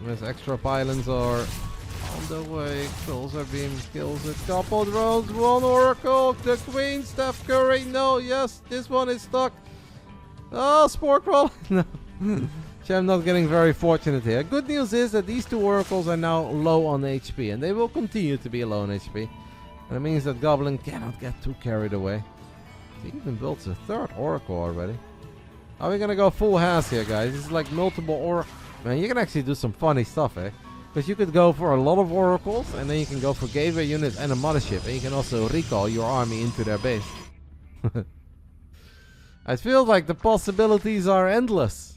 As extra pylons are on the way. Pulsar beam kills a couple drones. 1 Oracle. The Queen. Steph Curry. No. Yes. This one is stuck. Oh, Spore Crawl. No. Cham not getting very fortunate here. Good news is that these 2 Oracles are now low on HP. And they will continue to be low on HP. And it means that Goblin cannot get too carried away. He even built a 3rd Oracle already. Are we gonna go full house here, guys? This is like multiple Oracles. Man, you can actually do some funny stuff, eh? Because you could go for a lot of Oracles, and then you can go for gateway units and a mothership, and you can also recall your army into their base. I feel like the possibilities are endless.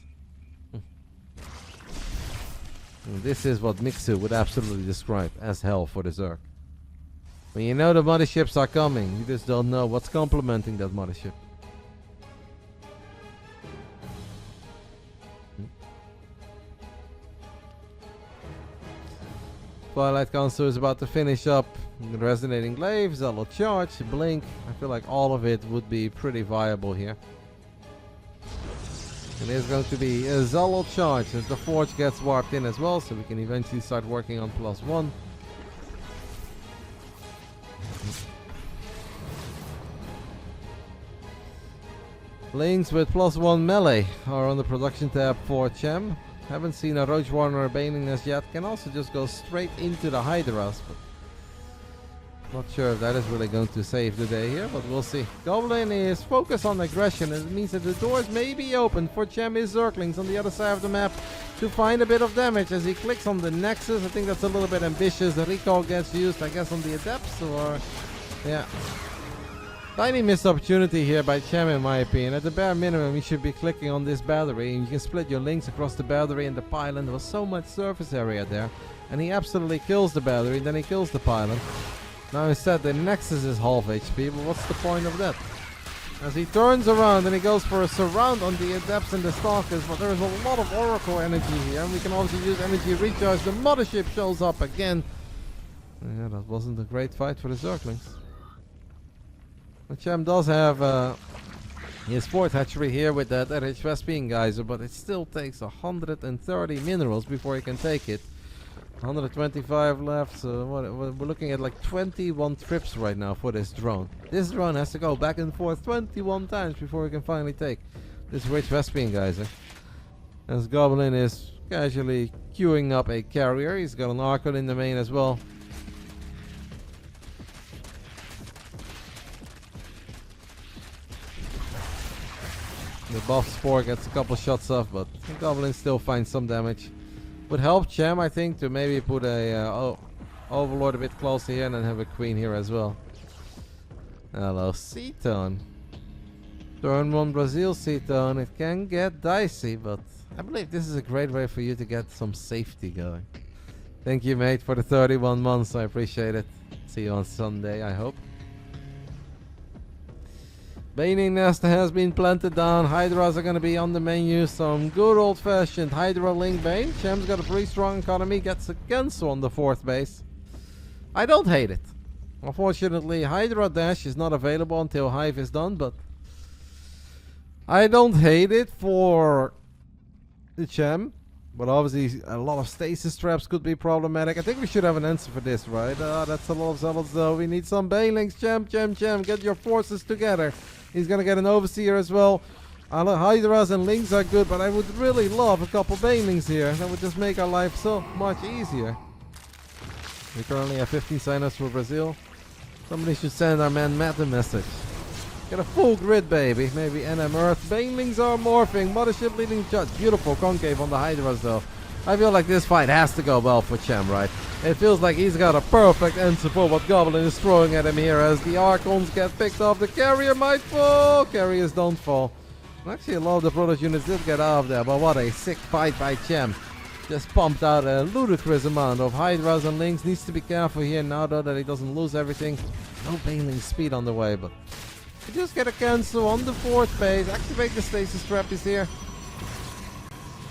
This is what Mixu would absolutely describe as hell for the Zerg. When you know the motherships are coming, you just don't know what's complementing that mothership. Twilight Council is about to finish up. Resonating Glaive, Zealot Charge, Blink. I feel like all of it would be pretty viable here. And there's going to be a Zealot Charge as the Forge gets warped in as well, so we can eventually start working on +1. Links with +1 melee are on the production tab for Cham. Haven't seen a Roach Warner or Baningness yet. Can also just go straight into the Hydras, but not sure if that is really going to save the day here, but we'll see. Goblin is focused on aggression, and it means that the doors may be open for Cham's Zerglings on the other side of the map to find a bit of damage as he clicks on the Nexus. I think that's a little bit ambitious. The recall gets used, I guess, on the Adepts, or yeah. Tiny missed opportunity here by Cham, in my opinion. At the bare minimum, you should be clicking on this battery, and you can split your links across the battery and the pylon. There was so much surface area there, and he absolutely kills the battery, then he kills the pylon. Now instead, the Nexus is half HP, but what's the point of that? As he turns around and he goes for a surround on the Adepts and the Stalkers, but there is a lot of Oracle energy here, and we can also use energy recharge. The Mothership shows up again. Yeah, that wasn't a great fight for the Zerglings. Cham does have his 4th hatchery here with that RH Vespine Geyser, but it still takes 130 minerals before he can take it. 125 left, so we're looking at like 21 trips right now for this drone. This drone has to go back and forth 21 times before we can finally take this rich Vespine Geyser. As Goblin is casually queuing up a carrier, he's got an Archon in the main as well. The buff Spore gets a couple shots off, but the Goblin still finds some damage. Would help Cham, I think, to maybe put a Overlord a bit closer here and then have a Queen here as well. Hello, Seaton. Turn 1 Brazil, Seaton. It can get dicey, but I believe this is a great way for you to get some safety going. Thank you, mate, for the 31 months. I appreciate it. See you on Sunday, I hope. Baning nest has been planted down. Hydras are going to be on the menu. Some good old-fashioned Hydra Link Bane. Cham's got a pretty strong economy. Gets a Genso on the 4th base. I don't hate it. Unfortunately, Hydra Dash is not available until Hive is done, but I don't hate it for the Cham. But obviously, a lot of stasis traps could be problematic. I think we should have an answer for this, right? That's a lot of zealots, though. We need some Banelings. Cham. Get your forces together. He's going to get an Overseer as well. Hydras and Lings are good, but I would really love a couple Banelings here. That would just make our life so much easier. We currently have 15 sign-ups for Brazil. Somebody should send our man Matt a message. Get a full grid, baby. Maybe NM Earth. Banelings are morphing. Mothership leading judge. Beautiful concave on the Hydras, though. I feel like this fight has to go well for Cham, right? It feels like he's got a perfect answer for what Goblin is throwing at him here as the Archons get picked off. The carrier might fall. Carriers don't fall. Actually, a lot of the Protoss units did get out of there, but what a sick fight by Cham. Just pumped out a ludicrous amount of Hydras and Lings. Needs to be careful here now, though, that he doesn't lose everything. No Baneling speed on the way, but we just get a cancel on the 4th base. Activate the stasis trap is here.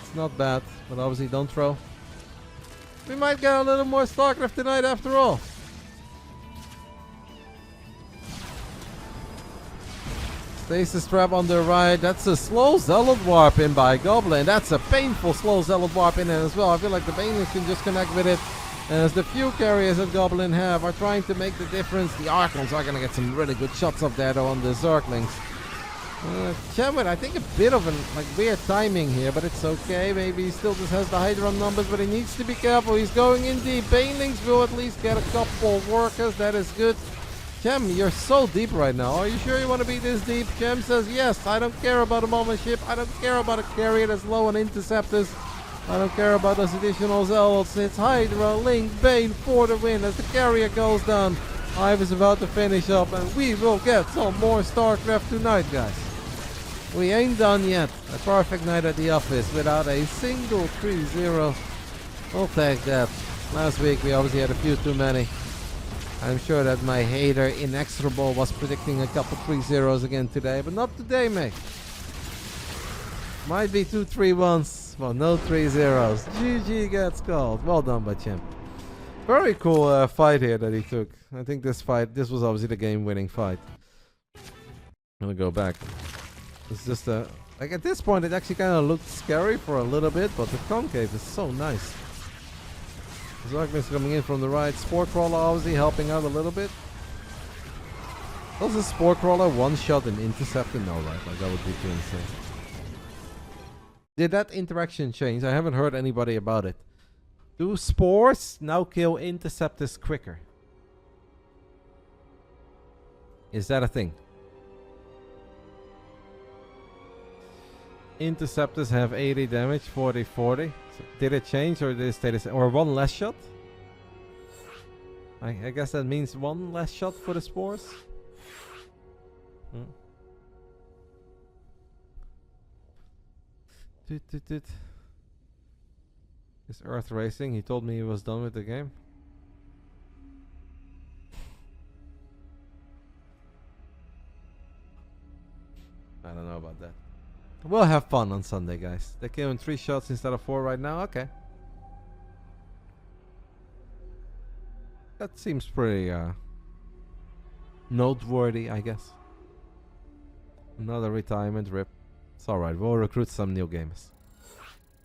It's not bad, but obviously don't throw. We might get a little more Starcraft tonight after all. Stasis trap on the right. That's a slow Zealot warp in by Goblin. That's a painful slow Zealot warp in as well. I feel like the Banelings can just connect with it. As the few carriers that Goblin have are trying to make the difference. The Archons are going to get some really good shots up there though on the Zerglings. Cham with I think a bit of weird timing here, but it's okay. Maybe he still just has the Hydra numbers, but he needs to be careful. He's going in deep. Banelings will at least get a couple workers. That is good. Cham, you're so deep right now. Are you sure you want to be this deep? Cham says yes. I don't care about a moment ship. I don't care about a carrier that's low on interceptors. I don't care about those additional zealots. It's Hydra, Link, Bane for the win as the carrier goes down. Hive is about to finish up and we will get some more StarCraft tonight, guys. We ain't done yet. A perfect night at the office without a single 3-0. We'll take that. Last week we obviously had a few too many. I'm sure that my hater Inexorable was predicting a couple 3-0s again today, but not today, mate. Might be 2 3-1s. Well, no 3-0s. GG gets called. Well done by Cham. Very cool fight here that he took. I think this was obviously the game-winning fight. I'm gonna go back. It's just like at this point it actually kind of looked scary for a little bit, but the concave is so nice. Zerglings coming in from the right. Spore Crawler obviously helping out a little bit. Does a Spore Crawler one-shot an interceptor? No, right? Like that would be too insane. Did that interaction change? I haven't heard anybody about it. Do spores now kill interceptors quicker? Is that a thing? Interceptors have 80 damage, 40. So did it change or did it stay the same? Or one less shot? I guess that means one less shot for the spores. Is Earth racing? He told me he was done with the game. I don't know about that. We'll have fun on Sunday, guys. They came in 3 shots instead of 4 right now. Okay. That seems pretty noteworthy, I guess. Another retirement rip. It's alright, we'll recruit some new gamers.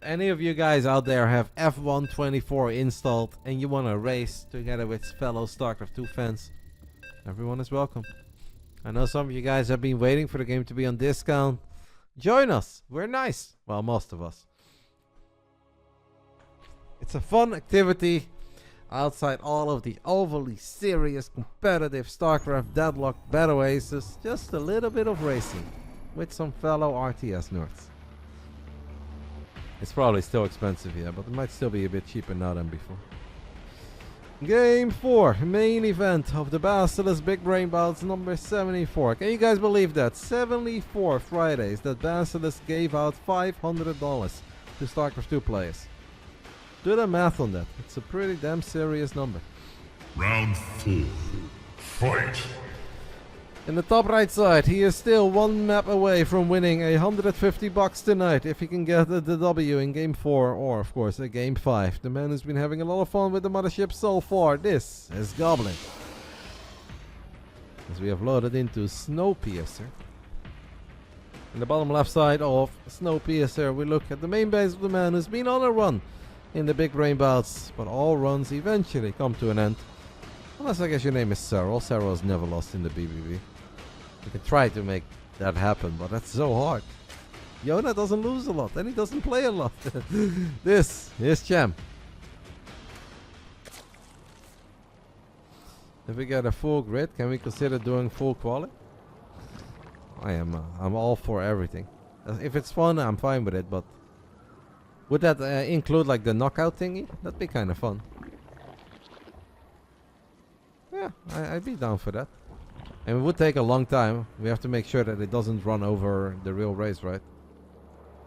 Any of you guys out there have F124 installed and you want to race together with fellow StarCraft 2 fans, everyone is welcome. I know some of you guys have been waiting for the game to be on discount. Join us. We're nice. Well, most of us. It's a fun activity outside all of the overly serious competitive StarCraft deadlock battle aces. Just a little bit of racing with some fellow RTS nerds. It's probably still expensive here, but it might still be a bit cheaper now than before. Game 4, main event of the BASILISK Big Brain Bouts number 74. Can you guys believe that? 74 Fridays that BASILISK gave out $500 to StarCraft 2 players. Do the math on that. It's a pretty damn serious number. Round 4. Fight. In the top right side, he is still one map away from winning $150 tonight if he can get the W in game 4 or, of course, game 5. The man who's been having a lot of fun with the mothership so far. This is Goblin. As we have loaded into Snowpiercer. In the bottom left side of Snowpiercer, we look at the main base of the man who's been on a run in the Big Brain Bouts, but all runs eventually come to an end. Unless I guess your name is Cyril. Cyril has never lost in the BBB. You can try to make that happen, but that's so hard. Yona doesn't lose a lot, and he doesn't play a lot. This is Cham. If we get a full grid, can we consider doing full quality? I'm all for everything. If it's fun, I'm fine with it, but would that include like the knockout thingy? That'd be kind of fun. Yeah, I'd be down for that. And it would take a long time. We have to make sure that it doesn't run over the real race, right?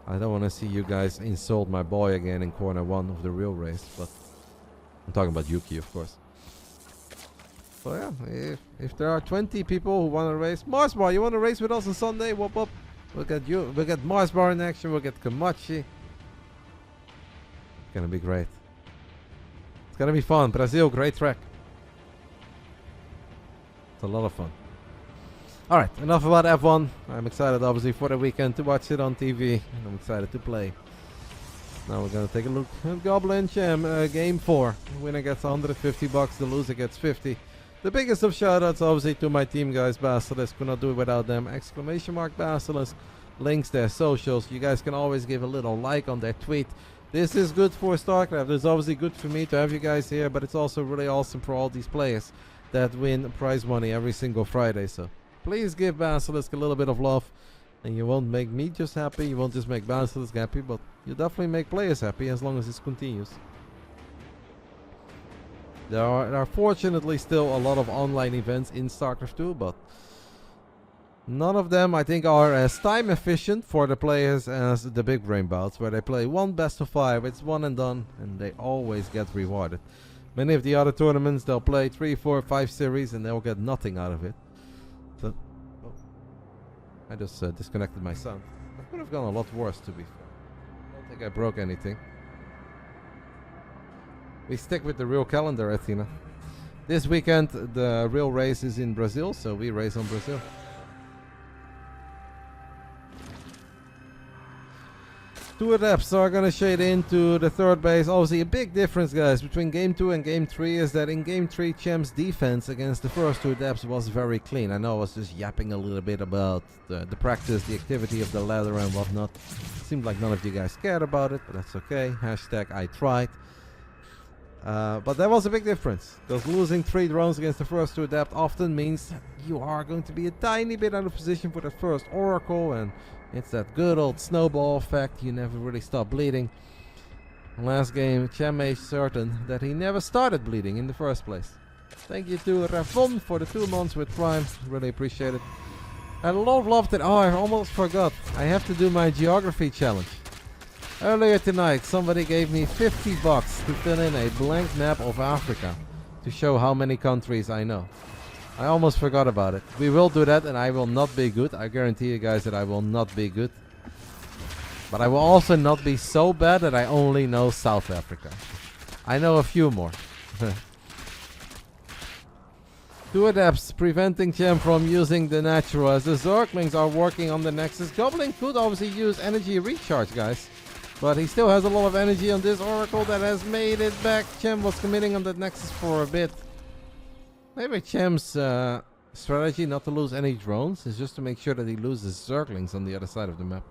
I don't want to see you guys insult my boy again in corner 1 of the real race, but I'm talking about Yuki, of course. So yeah, if there are 20 people who want to race, Marsbar, you want to race with us on Sunday? Whoop whoop. We'll get you. We'll get Marsbar in action. We'll get Kamachi. It's gonna be great. It's gonna be fun. Brazil, great track. It's a lot of fun. Alright, enough about F1. I'm excited obviously for the weekend to watch it on TV. And I'm excited to play. Now we're gonna take a look at Goblin Cham, game 4. The winner gets $150, the loser gets 50. The biggest of shoutouts obviously to my team guys, Basilisk. Could not do it without them. Exclamation mark Basilisk. Links their socials. You guys can always give a little like on their tweet. This is good for Starcraft. It's obviously good for me to have you guys here, but it's also really awesome for all these players that win prize money every single Friday. So please give Basilisk a little bit of love, and you won't make me just happy, you won't just make Basilisk happy, but you definitely make players happy as long as this continues. There are fortunately still a lot of online events in StarCraft 2, but none of them I think are as time efficient for the players as the Big Brain Bouts, where they play one best of 5, it's one and done, and they always get rewarded. Many of the other tournaments, they'll play 3, 4, 5 series and they'll get nothing out of it. So, oh, I just disconnected my sound. That could have gone a lot worse, to be fair. I don't think I broke anything. We stick with the real calendar, Athena. This weekend, the real race is in Brazil, so we race on Brazil. Two adepts are gonna shade into the third base. Obviously a big difference, guys, between game 2 and game 3 is that in game 3 Cham's defense against the first two adepts was very clean. I know I was just yapping a little bit about the practice, the activity of the ladder and whatnot. Seemed like none of you guys cared about it, but that's okay. Hashtag I tried. But there was a big difference, because losing 3 drones against the first two adept often means you are going to be a tiny bit out of position for the first oracle, and it's that good old snowball effect. You never really stop bleeding. Last game, Cham made certain that he never started bleeding in the first place. Thank you to Ravon for the 2 months with Prime. Really appreciate it. I loved it. Oh, I almost forgot. I have to do my geography challenge. Earlier tonight, somebody gave me $50 to fill in a blank map of Africa to show how many countries I know. I almost forgot about it. We will do that, and I will not be good. I guarantee you guys that I will not be good. But I will also not be so bad that I only know South Africa. I know a few more. 2 adepts preventing Cham from using the natural as the Zerglings are working on the Nexus. Goblin could obviously use energy recharge, guys. But he still has a lot of energy on this Oracle that has made it back. Cham was committing on the Nexus for a bit. Maybe Cham's strategy not to lose any drones is just to make sure that he loses Zerglings on the other side of the map.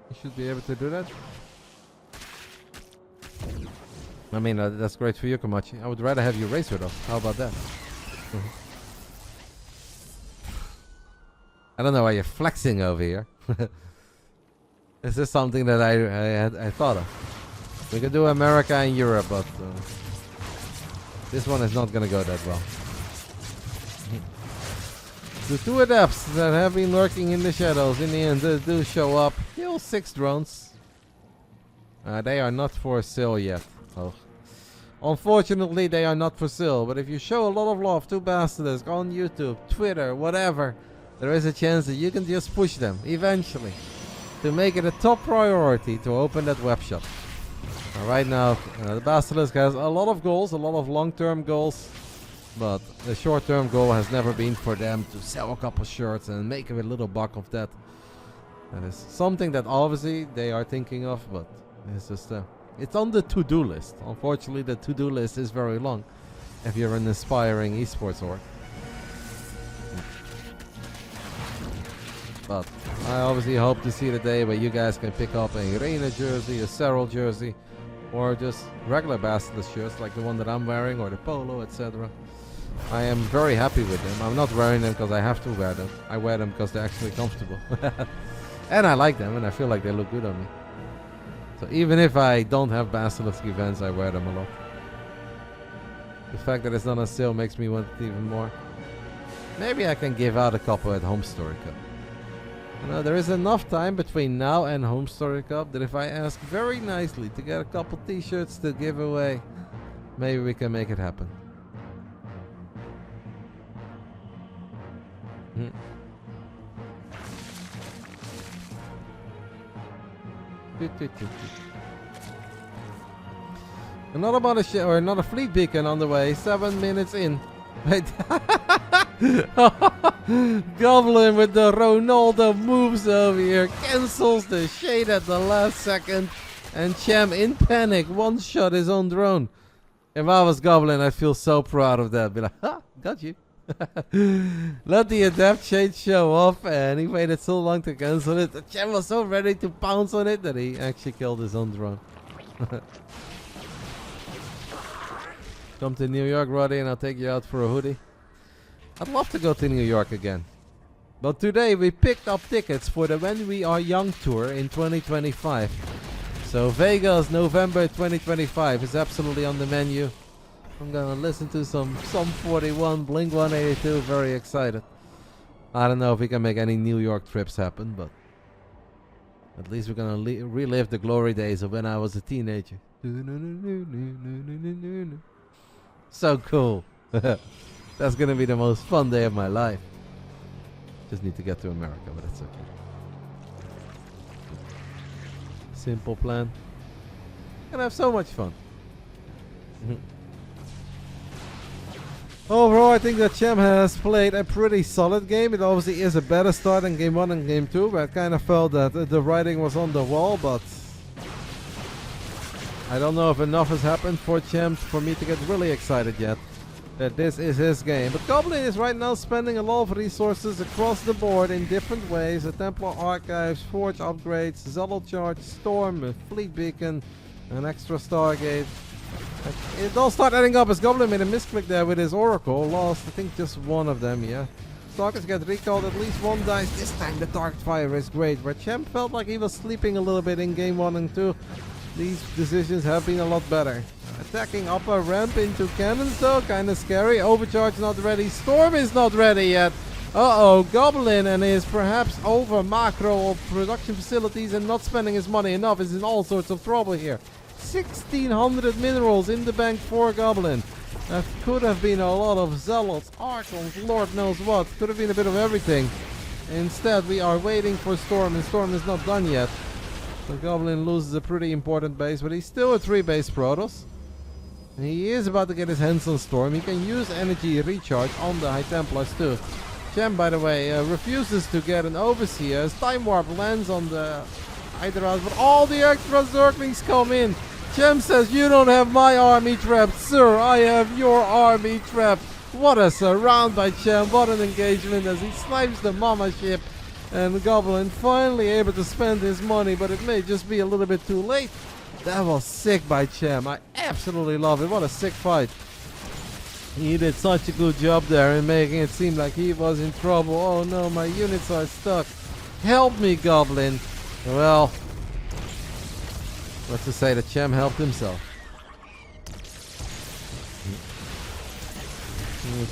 You should be able to do that. I mean, that's great for you, Kamachi. I would rather have you race with us. How about that? I don't know why you're flexing over here. Is this something that I thought of? We could do America and Europe, but this one is not gonna go that well. The 2 adepts that have been lurking in the shadows in the end do show up. Kill 6 drones. They are not for sale yet. Oh. Unfortunately, they are not for sale, but if you show a lot of love to Basilisk on YouTube, Twitter, whatever, there is a chance that you can just push them, eventually, to make it a top priority to open that web shop. Right now, the Basilisk has a lot of goals, a lot of long-term goals, but the short-term goal has never been for them to sell a couple shirts and make a little buck of that. That is something that obviously they are thinking of, but it's just it's on the to-do list. Unfortunately, the to-do list is very long if you're an aspiring esports org. But I obviously hope to see the day where you guys can pick up a Reina jersey, a Cyril jersey, or just regular Basilisk shirts like the one that I'm wearing, or the polo, etc. I am very happy with them. I'm not wearing them because I have to wear them. I wear them because they're actually comfortable. And I like them, and I feel like they look good on me. So even if I don't have Basilisk events, I wear them a lot. The fact that it's not on sale makes me want it even more. Maybe I can give out a couple at Home Story Cup. You know, there is enough time between now and Home Story Cup that if I ask very nicely to get a couple t-shirts to give away, maybe we can make it happen. Another fleet beacon on the way, 7 minutes in. Wait. Goblin with the Ronaldo moves over here, cancels the shade at the last second, and Cham in panic one-shot his own drone. If I was Goblin, I'd feel so proud of that. Be like, ha, got you. Let the adept shade show off, and he waited so long to cancel it. The Cham was so ready to pounce on it that he actually killed his own drone. Come to New York, Roddy, and I'll take you out for a hoodie. I'd love to go to New York again. But today we picked up tickets for the When We Are Young tour in 2025. So Vegas, November 2025 is absolutely on the menu. I'm gonna listen to some 41, Blink 182, very excited. I don't know if we can make any New York trips happen, but at least we're gonna relive the glory days of when I was a teenager. So cool. That's gonna be the most fun day of my life. Just need to get to America, but it's okay. Simple plan. Gonna have so much fun. Overall, I think that Cham has played a pretty solid game. It obviously is a better start than Game 1 and Game 2, but I kind of felt that the writing was on the wall, but I don't know if enough has happened for Cham for me to get really excited yet that this is his game. But Goblin is right now spending a lot of resources across the board in different ways. The Templar Archives, Forge upgrades, Zealot Charge, Storm, a Fleet Beacon, an extra Stargate. It all start adding up as Goblin made a misclick there with his Oracle. Lost, I think, just one of them, yeah. Stalkers get recalled, at least one dice. This time the target fire is great. Where Cham felt like he was sleeping a little bit in Game 1 and 2. These decisions have been a lot better. Attacking upper ramp into cannons though, kinda scary. Overcharge not ready. Storm is not ready yet. Uh-oh, Goblin and his perhaps over macro of production facilities and not spending his money enough is in all sorts of trouble here. 1600 minerals in the bank for Goblin. That could have been a lot of Zealots, Archons, Lord knows what. Could have been a bit of everything. Instead, we are waiting for Storm, and Storm is not done yet. So Goblin loses a pretty important base, but he's still a 3-base Protoss. And he is about to get his hands on Storm. He can use energy recharge on the High Templars too. Cham, by the way, refuses to get an Overseer as Time Warp lands on the Hydra House, but all the extra Zerglings come in. Cham says, you don't have my army trapped, sir, I have your army trapped. What a surround by Cham, what an engagement as he snipes the Mama ship. And Goblin finally able to spend his money, but it may just be a little bit too late. That was sick by Cham, I absolutely love it, what a sick fight. He did such a good job there in making it seem like he was in trouble. Oh no, my units are stuck. Help me, Goblin. Well, let's just say that Cham helped himself.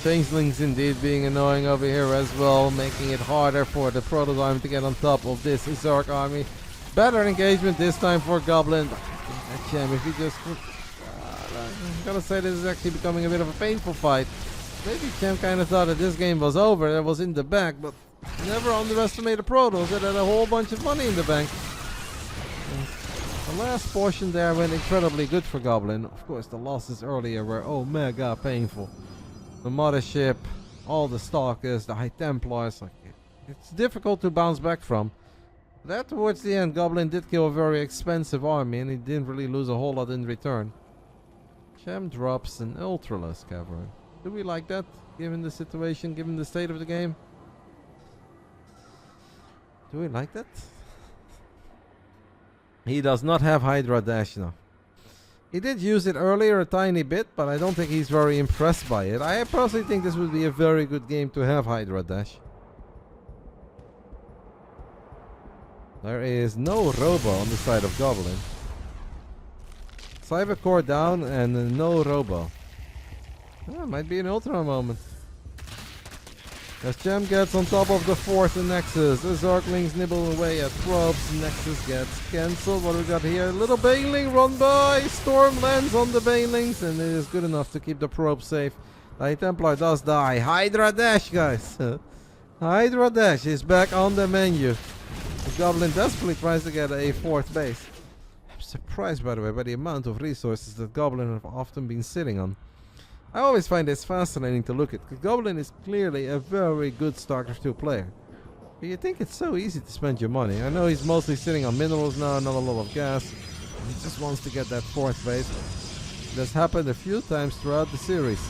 Changelings indeed being annoying over here as well, making it harder for the Protoss army to get on top of this Zerg army. Better engagement this time for Goblin. Cham, if you just I'm gonna say this is actually becoming a bit of a painful fight. Maybe Cham kind of thought that this game was over, it was in the back, but never underestimate the Protoss. It had a whole bunch of money in the bank. The last portion there went incredibly good for Goblin. Of course, the losses earlier were mega painful. The mothership, all the stalkers, the High Templars, like it's difficult to bounce back from. That towards the end, Goblin did kill a very expensive army, and he didn't really lose a whole lot in return. Cham drops an Ultraless Cavern. Do we like that, given the situation, given the state of the game? Do we like that? He does not have Hydra Dash now. He did use it earlier a tiny bit, but I don't think he's very impressed by it. I personally think this would be a very good game to have Hydra Dash. There is no Robo on the side of Goblin. Cyber Core down and no Robo. Might be an Ultra moment. As Cham gets on top of the fourth Nexus, the Zerglings nibble away at probes. Nexus gets cancelled. What do we got here? Little Baneling run by. Storm lands on the Banelings, and it is good enough to keep the probe safe. The Templar does die. Hydra Dash, guys. Hydra Dash is back on the menu. The Goblin desperately tries to get a fourth base. I'm surprised, by the way, by the amount of resources that Goblin have often been sitting on. I always find this fascinating to look at, because Goblin is clearly a very good Starcraft 2 player. But you think it's so easy to spend your money. I know he's mostly sitting on minerals now, not a lot of gas. He just wants to get that fourth base. It has happened a few times throughout the series.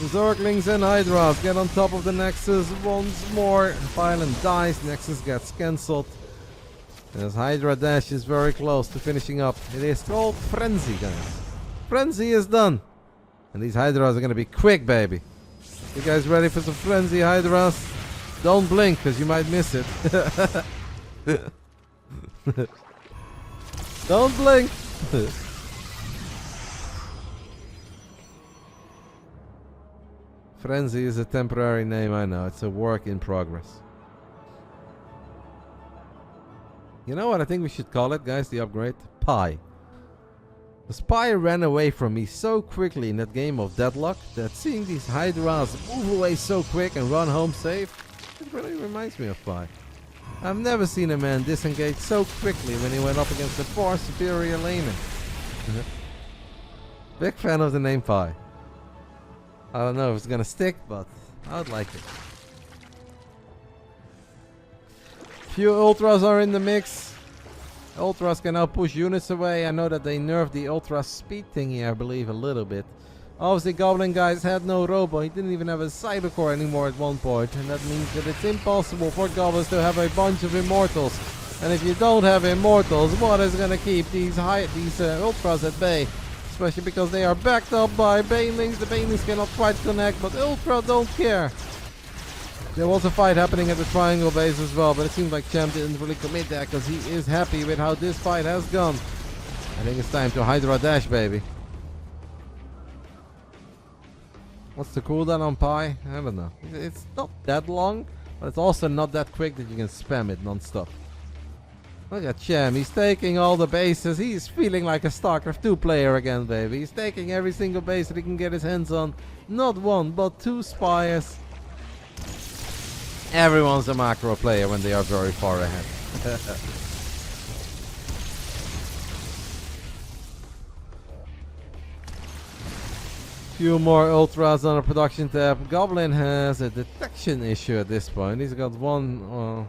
The Zerglings and Hydras get on top of the Nexus once more. Pylon dies, Nexus gets cancelled. As Hydra Dash is very close to finishing up. It is called Frenzy, guys. Frenzy is done. And these Hydras are going to be quick, baby. You guys ready for some Frenzy, Hydras? Don't blink, because you might miss it. Don't blink. Frenzy is a temporary name, I know. It's a work in progress. You know what I think we should call it, guys, the upgrade? Pi. The spy ran away from me so quickly in that game of Deadlock that seeing these Hydras move away so quick and run home safe, it really reminds me of Pi. I've never seen a man disengage so quickly when he went up against a far superior laner. Big fan of the name Pi. I don't know if it's gonna stick, but I'd like it. Few Ultras are in the mix. Ultras can now push units away. I know that they nerfed the Ultra speed thingy, I believe, a little bit. Obviously, Goblin guys had no Robo. He didn't even have a Cyber Core anymore at one point. And that means that it's impossible for Goblins to have a bunch of Immortals. And if you don't have Immortals, what is going to keep these Ultras at bay? Especially because they are backed up by Banelings. The Banelings cannot quite connect, but Ultra don't care. There was a fight happening at the Triangle base as well, but it seems like Cham didn't really commit that because he is happy with how this fight has gone. I think it's time to Hydra Dash, baby. What's the cooldown on Pi? I don't know. It's not that long, but it's also not that quick that you can spam it non-stop. Look at Cham. He's taking all the bases. He's feeling like a StarCraft 2 player again, baby. He's taking every single base that he can get his hands on. Not one, but two Spires. Everyone's a macro player when they are very far ahead. Few more Ultras on the production tab. Goblin has a detection issue at this point. He's got one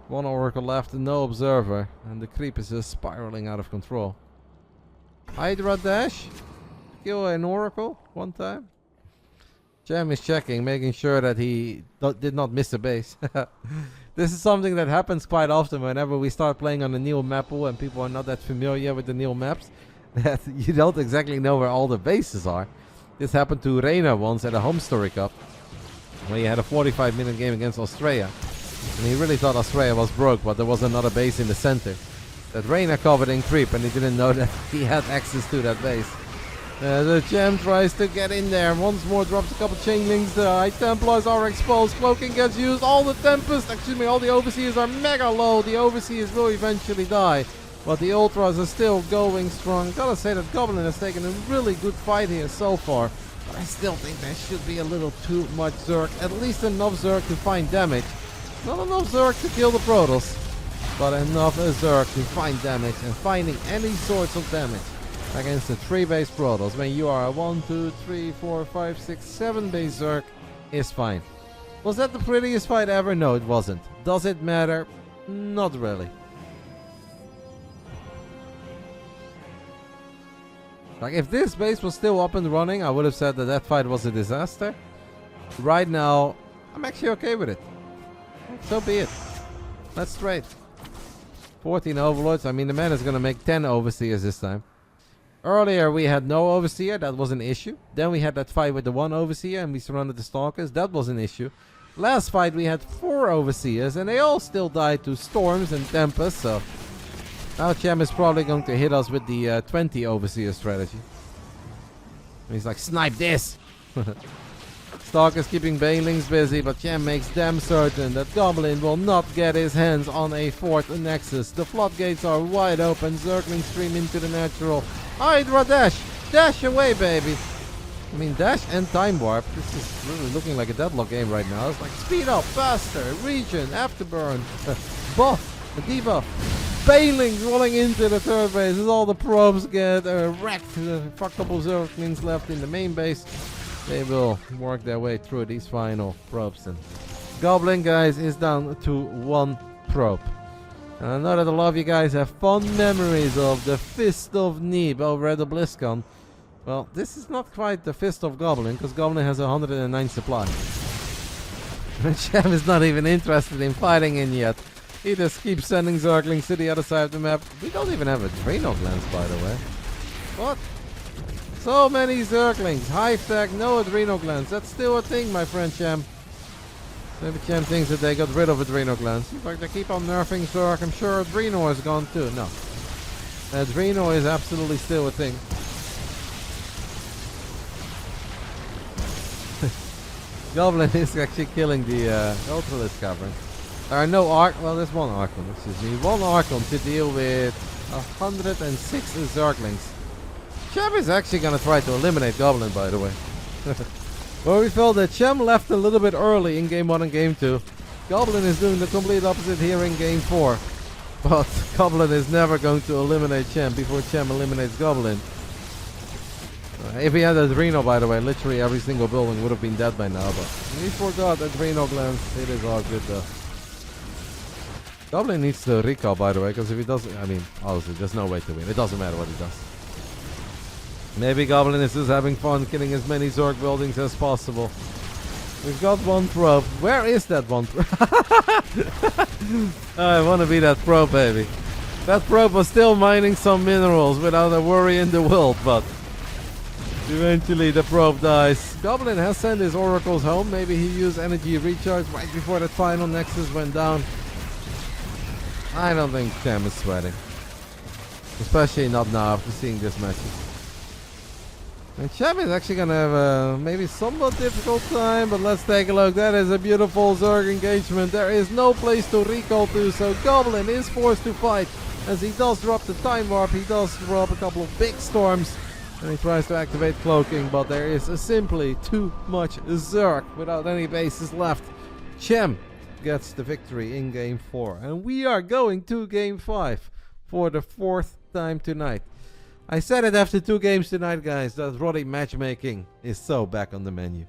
Oracle left and no Observer. And the creep is just spiraling out of control. Hydra Dash. Kill an Oracle one time. Cham is checking, making sure that he did not miss a base. This is something that happens quite often whenever we start playing on the new map pool and people are not that familiar with the new maps. That you don't exactly know where all the bases are. This happened to Reina once at a Home Story Cup, when he had a 45-minute game against Australia. And he really thought Australia was broke, but there was another base in the center that Reina covered in creep, and he didn't know that he had access to that base. The Cham tries to get in there. Once more drops a couple chainlings. The High Templars are exposed. Cloaking gets used. All the Tempest, all the Overseers are mega low. The Overseers will eventually die. But the Ultras are still going strong. Gotta say that Goblin has taken a really good fight here so far. But I still think there should be a little too much Zerg. At least enough Zerg to find damage. Not enough Zerg to kill the Protoss. But enough Zerg to find damage. And finding any sorts of damage against a 3-base Protoss. When you are a 1, 2, 3, 4, 5, 6, 7 base Zerg is fine. Was that the prettiest fight ever? No, it wasn't. Does it matter? Not really. Like, if this base was still up and running, I would have said that that fight was a disaster. Right now, I'm actually okay with it. So be it. Let's trade. 14 Overlords. I mean, the man is going to make 10 Overseers this time. Earlier, we had no Overseer. That was an issue. Then we had that fight with the 1 Overseer, and we surrounded the Stalkers. That was an issue. Last fight, we had 4 Overseers, and they all still died to Storms and Tempests, so... Now Cham is probably going to hit us with the 20 Overseer strategy. And he's like, snipe this! Stark is keeping Banelings busy, but Cham makes damn certain that Goblin will not get his hands on a 4th Nexus. The floodgates are wide open, Zerglings stream into the natural. Hydra dash! Dash away, baby! I mean, dash and time warp. This is really looking like a deadlock game right now. It's like speed up, faster, regen, afterburn, buff, debuff. Banelings rolling into the 3rd base as all the probes get wrecked. A couple Zerglings left in the main base. They will work their way through these final probes. And Goblin, guys, is down to 1 probe. And I know that a lot of you guys have fond memories of the Fist of Neeb over at the BlizzCon. Well, this is not quite the Fist of Goblin, because Goblin has 109 supply. And Cham is not even interested in fighting in yet. He just keeps sending Zerglings to the other side of the map. We don't even have adrenal glands, by the way. What? So many Zerglings. Hive tag, no adrenal glands. That's still a thing, my friend Cham. Maybe Cham thinks that they got rid of adrenal glands. In fact, they keep on nerfing Zerg. I'm sure adrenal is gone too. No. Adrenal is absolutely still a thing. Goblin is actually killing the Ultralisk Cavern. There are no Arc. Well, there's one Archon. Excuse me. One Archon to deal with 106 Zerglings. Cham is actually going to try to eliminate Goblin, by the way. Well, we felt that Cham left a little bit early in Game 1 and Game 2. Goblin is doing the complete opposite here in Game 4. But Goblin is never going to eliminate Cham before Cham eliminates Goblin. If he had Adrenal, by the way, literally every single building would have been dead by now. But he forgot Adrenal glands. It is all good though. Goblin needs to recall, by the way, because if he doesn't, I mean, obviously there's no way to win. It doesn't matter what he does. Maybe Goblin is just having fun killing as many Zerg buildings as possible. We've got 1 probe. Where is that 1 probe? I want to be that probe, baby. That probe was still mining some minerals without a worry in the world, but eventually the probe dies. Goblin has sent his oracles home. Maybe he used energy recharge right before that final Nexus went down. I don't think Cham is sweating. Especially not now after seeing this match. And Cham is actually going to have a maybe somewhat difficult time, but let's take a look. That is a beautiful Zerg engagement. There is no place to recall to, so Goblin is forced to fight. As he does drop the time warp, he does drop a couple of big storms. And he tries to activate cloaking, but there is simply too much Zerg without any bases left. Cham gets the victory in Game 4. And we are going to Game 5 for the 4th time tonight. I said it after 2 games tonight, guys, that RotterdaM matchmaking is so back on the menu.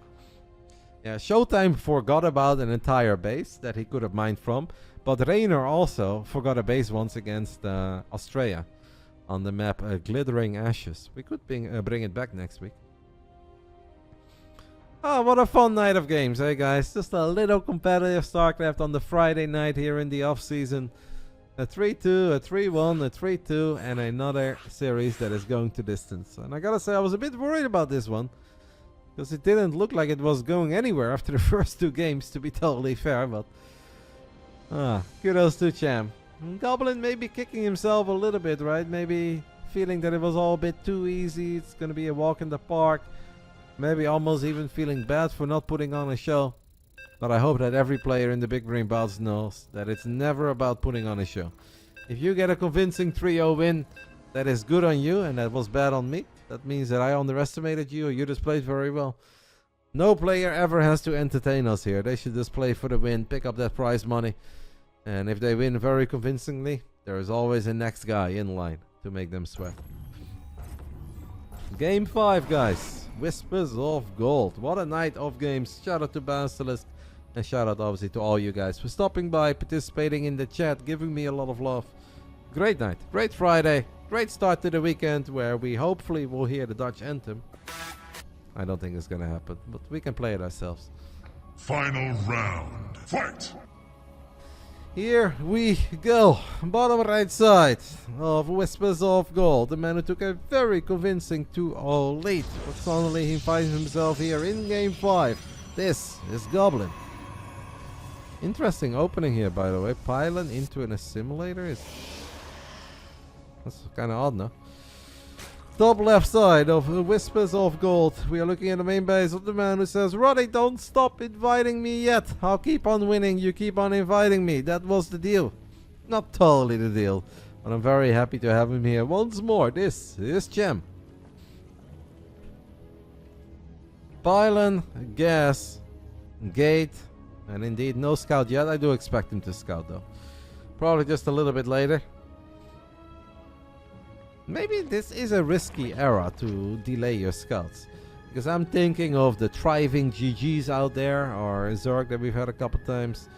Yeah, Showtime forgot about an entire base that he could have mined from, but Raynor also forgot a base once against Australia on the map Glittering Ashes. We could bring it back next week. Oh, what a fun night of games, eh, guys? Just a little competitive StarCraft on the Friday night here in the off-season. A 3-2, a 3-1, a 3-2, and another series that is going to distance. And I gotta say, I was a bit worried about this one, because it didn't look like it was going anywhere after the first 2 games, to be totally fair, but... kudos to Cham. Goblin may be kicking himself a little bit, right? Maybe feeling that it was all a bit too easy, it's gonna be a walk in the park. Maybe almost even feeling bad for not putting on a show. But I hope that every player in the Big Brain Bouts knows that it's never about putting on a show. If you get a convincing 3-0 win, that is good on you, and that was bad on me. That means that I underestimated you, or you just played very well. No player ever has to entertain us here. They should just play for the win, pick up that prize money. And if they win very convincingly, there is always a next guy in line to make them sweat. Game 5, guys. Whispers of Gold. What a night of games. Shout out to Basilisk. And shout out obviously to all you guys for stopping by, participating in the chat, giving me a lot of love. Great night. Great Friday. Great start to the weekend where we hopefully will hear the Dutch anthem. I don't think it's gonna happen, but we can play it ourselves. Final round. Fight! Here we go. Bottom right side of Whispers of Gold. The man who took a very convincing 2-0 lead. But suddenly he finds himself here in game 5. This is Goblin. Interesting opening here, by the way. Pylon into an assimilator. That's kind of odd, no? Top left side of Whispers of Gold. We are looking at the main base of the man who says, Roddy, don't stop inviting me yet. I'll keep on winning. You keep on inviting me. That was the deal. Not totally the deal. But I'm very happy to have him here once more. This is Cham. Pylon, gas, gate, and indeed no scout yet. I do expect him to scout though. Probably just a little bit later. Maybe this is a risky era to delay your scouts. Because I'm thinking of the thriving GGs out there, or Zerg that we've had a couple times.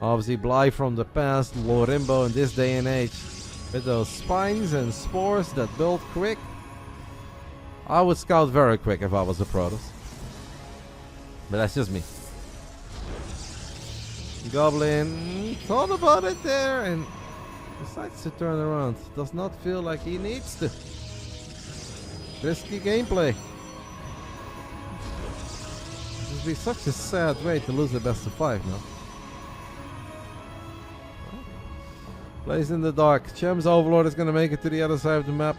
Obviously Bly from the past, Lorimbo in this day and age. With those spines and spores that build quick. I would scout very quick if I was a Protoss. But that's just me. Goblin thought about it there and decides to turn around. Does not feel like he needs to. Risky gameplay. This would be such a sad way to lose the best of 5 now. Plays in the dark. Cham's Overlord is going to make it to the other side of the map.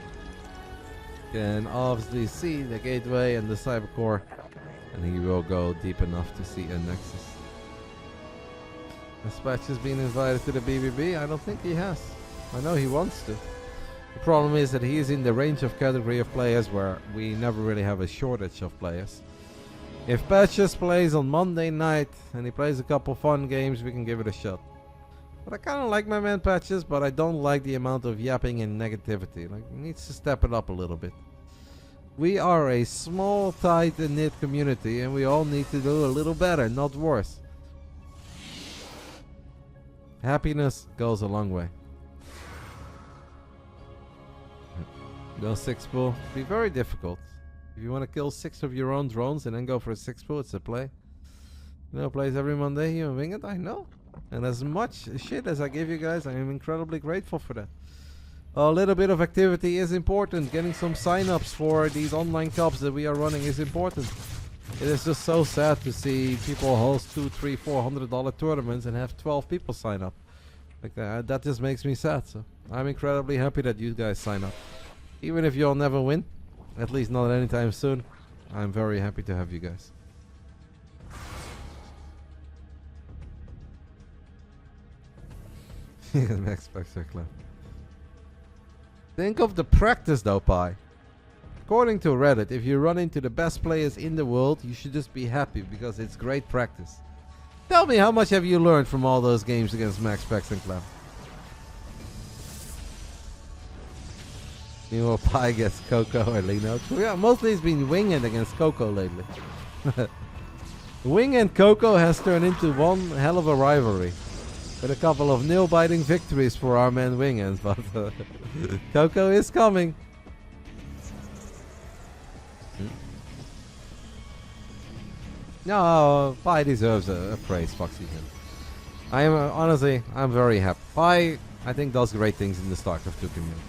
Can obviously see the gateway and the cyber core. And he will go deep enough to see a nexus. Dispatch has been invited to the BBB. I don't think he has. I know he wants to. The problem is that he is in the range of category of players where we never really have a shortage of players. If Patches plays on Monday night and he plays a couple fun games, we can give it a shot. But I kind of like my man Patches, but I don't like the amount of yapping and negativity. Like, he needs to step it up a little bit. We are a small, tight and knit community and we all need to do a little better, not worse. Happiness goes a long way. Go 6 pool. Be very difficult. If you want to kill 6 of your own drones and then go for a 6 pool, it's a play. You know, plays every Monday here in Wing It, I know. And as much shit as I give you guys, I am incredibly grateful for that. A little bit of activity is important. Getting some sign-ups for these online cups that we are running is important. It is just so sad to see people host $200, $300, $400 tournaments and have 12 people sign up. Like that just makes me sad. So I'm incredibly happy that you guys sign up. Even if you'll never win, at least not anytime soon, I'm very happy to have you guys. Max Spectre Club. Think of the practice though, Pi. According to Reddit, if you run into the best players in the world, you should just be happy because it's great practice. Tell me, how much have you learned from all those games against Max Specs and Clem? Meanwhile, Pi gets Coco and Lino. Yeah, mostly it's been Wing It against Coco lately. Wing and Coco has turned into one hell of a rivalry. With a couple of nail-biting victories for our man Wing It, but Coco is coming. No, Pi deserves a praise, Foxy. I am honestly, I'm very happy. Pi, I think, does great things in the Starcraft 2 community.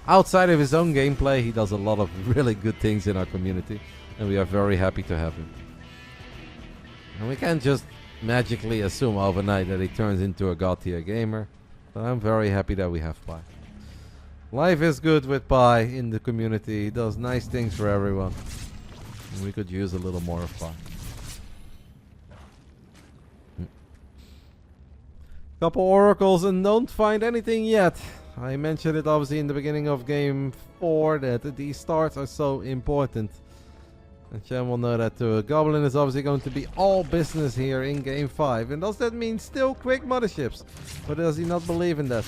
Outside of his own gameplay, he does a lot of really good things in our community, and we are very happy to have him. And we can't just magically assume overnight that he turns into a god tier gamer, but I'm very happy that we have Pi. Life is good with Pi in the community. He does nice things for everyone, and we could use a little more of Pi. Couple oracles and don't find anything yet. I mentioned it obviously in the beginning of game 4 that these starts are so important. And Cham will know that too. Goblin is obviously going to be all business here in game 5. And does that mean still quick motherships? Or does he not believe in that?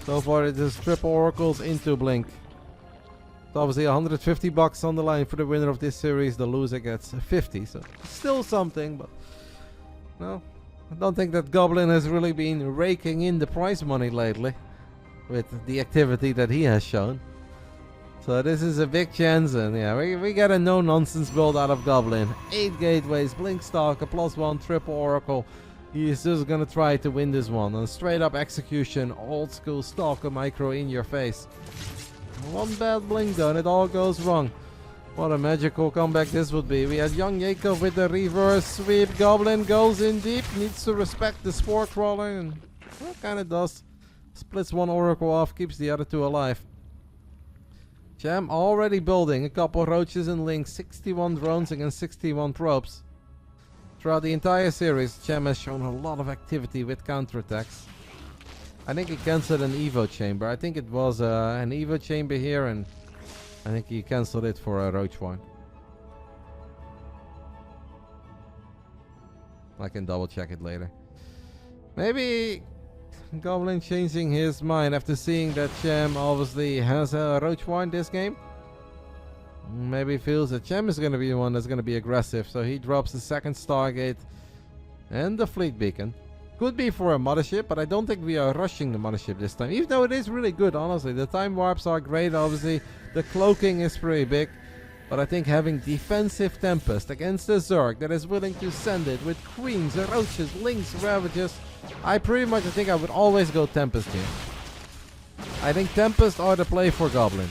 So far it is triple oracles into blink. It's obviously 150 bucks on the line for the winner of this series. The loser gets 50. So still something, but no. I don't think that Goblin has really been raking in the prize money lately with the activity that he has shown. So this is a big chance, and yeah, we get a no-nonsense build out of Goblin. 8 gateways, Blink Stalker, +1, triple Oracle. He is just gonna try to win this one. And straight up execution, old school Stalker micro in your face. One bad blink though, and it all goes wrong. What a magical comeback this would be. We had young Jacob with the reverse sweep. Goblin goes in deep. Needs to respect the Spore Crawler. And well, kind of does. Splits one Oracle off. Keeps the other 2 alive. Cham already building a couple roaches and links. 61 drones against 61 probes. Throughout the entire series, Cham has shown a lot of activity with counterattacks. I think he cancelled an Evo chamber. I think it was an Evo chamber here, and I think he cancelled it for a roach one. I can double check it later. Maybe Goblin changing his mind after seeing that Cham obviously has a roach wine this game. Maybe he feels that Cham is going to be the one that's going to be aggressive, so he drops the second Stargate and the fleet beacon. Could be for a mothership, but I don't think we are rushing the mothership this time. Even though it is really good, honestly. The time warps are great, obviously. The cloaking is pretty big. But I think having defensive Tempest against a Zerg that is willing to send it with Queens, Roaches, Lynx, Ravages. I pretty much think I would always go Tempest here. I think Tempest are the play for Goblin.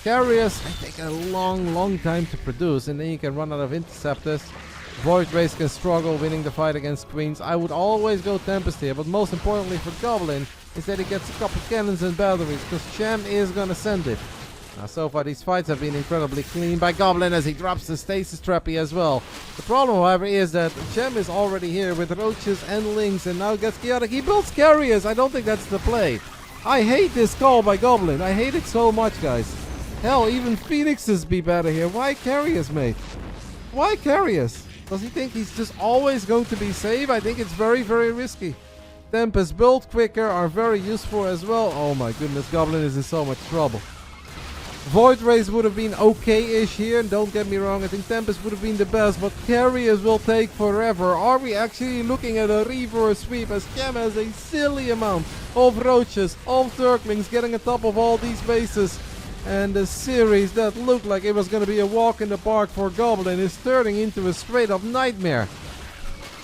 Carriers, they take a long time to produce, and then you can run out of Interceptors. Void Race can struggle winning the fight against Queens. I would always go Tempest here, but most importantly for Goblin is that he gets a couple cannons and batteries, because Cham is gonna send it. Now so far these fights have been incredibly clean by Goblin as he drops the Stasis Trappy as well. The problem however is that Cham is already here with Roaches and Lynx and now gets chaotic. He builds Carriers. I don't think that's the play. I hate this call by Goblin. I hate it so much, guys. Hell, even Phoenixes be better here. Why Carriers, mate? Why Carriers? Does he think he's just always going to be safe? I think it's very risky. Tempest build quicker are very useful as well. Oh my goodness, Goblin is in so much trouble. Void Race would have been okay-ish here, don't get me wrong, I think Tempest would have been the best, but Carriers will take forever. Are we actually looking at a reverse sweep as Cham has a silly amount of Roaches, of Zerglings getting on top of all these bases? And the series that looked like it was going to be a walk in the park for Goblin is turning into a straight up nightmare.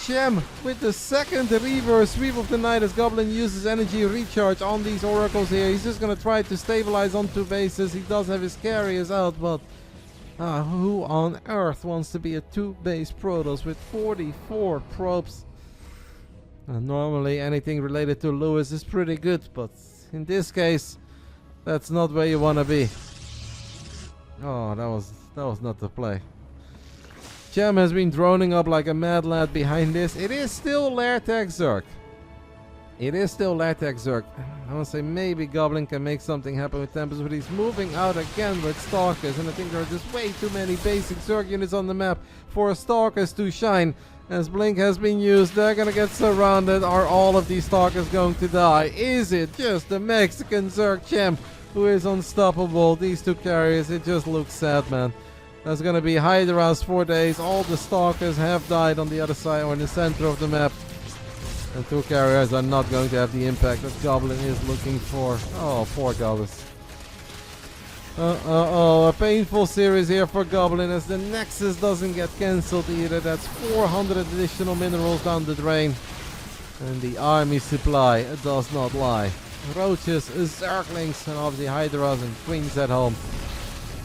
Cham with the second reverse sweep of the night as Goblin uses energy recharge on these oracles here. He's just going to try to stabilize on 2 bases. He does have his carriers out, but who on earth wants to be a 2-base Protoss with 44 probes? Normally anything related to Lewis is pretty good, but in this case that's not where you want to be. Oh, that was not the play. Cham has been droning up like a mad lad behind this. It is still Lairtech Zerg. It is still Lairtech Zerg. I want to say maybe Goblin can make something happen with Tempest, but he's moving out again with Stalkers. And I think there are just way too many basic Zerg units on the map for Stalkers to shine. As Blink has been used, they're going to get surrounded. Are all of these Stalkers going to die? Is it just the Mexican Zerg Cham who is unstoppable? These 2 carriers, it just looks sad, man. There's going to be Hydras 4 days. All the Stalkers have died on the other side or in the center of the map. And 2 carriers are not going to have the impact that Goblin is looking for. Oh, poor Goblins. A painful series here for Goblin as the Nexus doesn't get cancelled either. That's 400 additional minerals down the drain. And the army supply does not lie. Roaches, Zerglings, and obviously Hydras and Queens at home.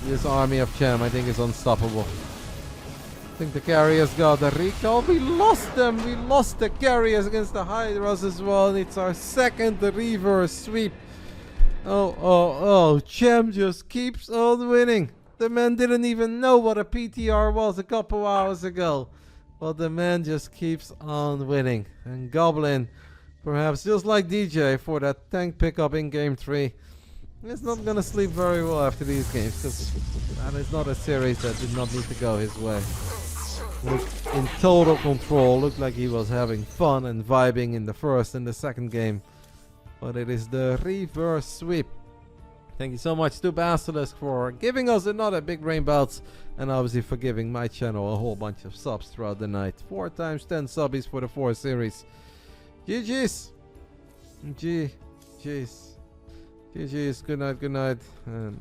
This army of Cham, I think, is unstoppable. I think the carriers got a recall. We lost them. We lost the carriers against the Hydras as well. And it's our second reverse sweep. Oh. Cham just keeps on winning. The man didn't even know what a PTR was a couple hours ago. But the man just keeps on winning. And Goblin Perhaps just like DJ for that tank pickup in Game 3. He's not gonna sleep very well after these games, because that is not a series that did not need to go his way. Looked in total control, looked like he was having fun and vibing in the first and the second game. But it is the reverse sweep. Thank you so much to Basilisk for giving us another Big Brain Bouts, and obviously for giving my channel a whole bunch of subs throughout the night. 4 times 10 subbies for the 4 series. GG's. GG's. GG's. Good night, and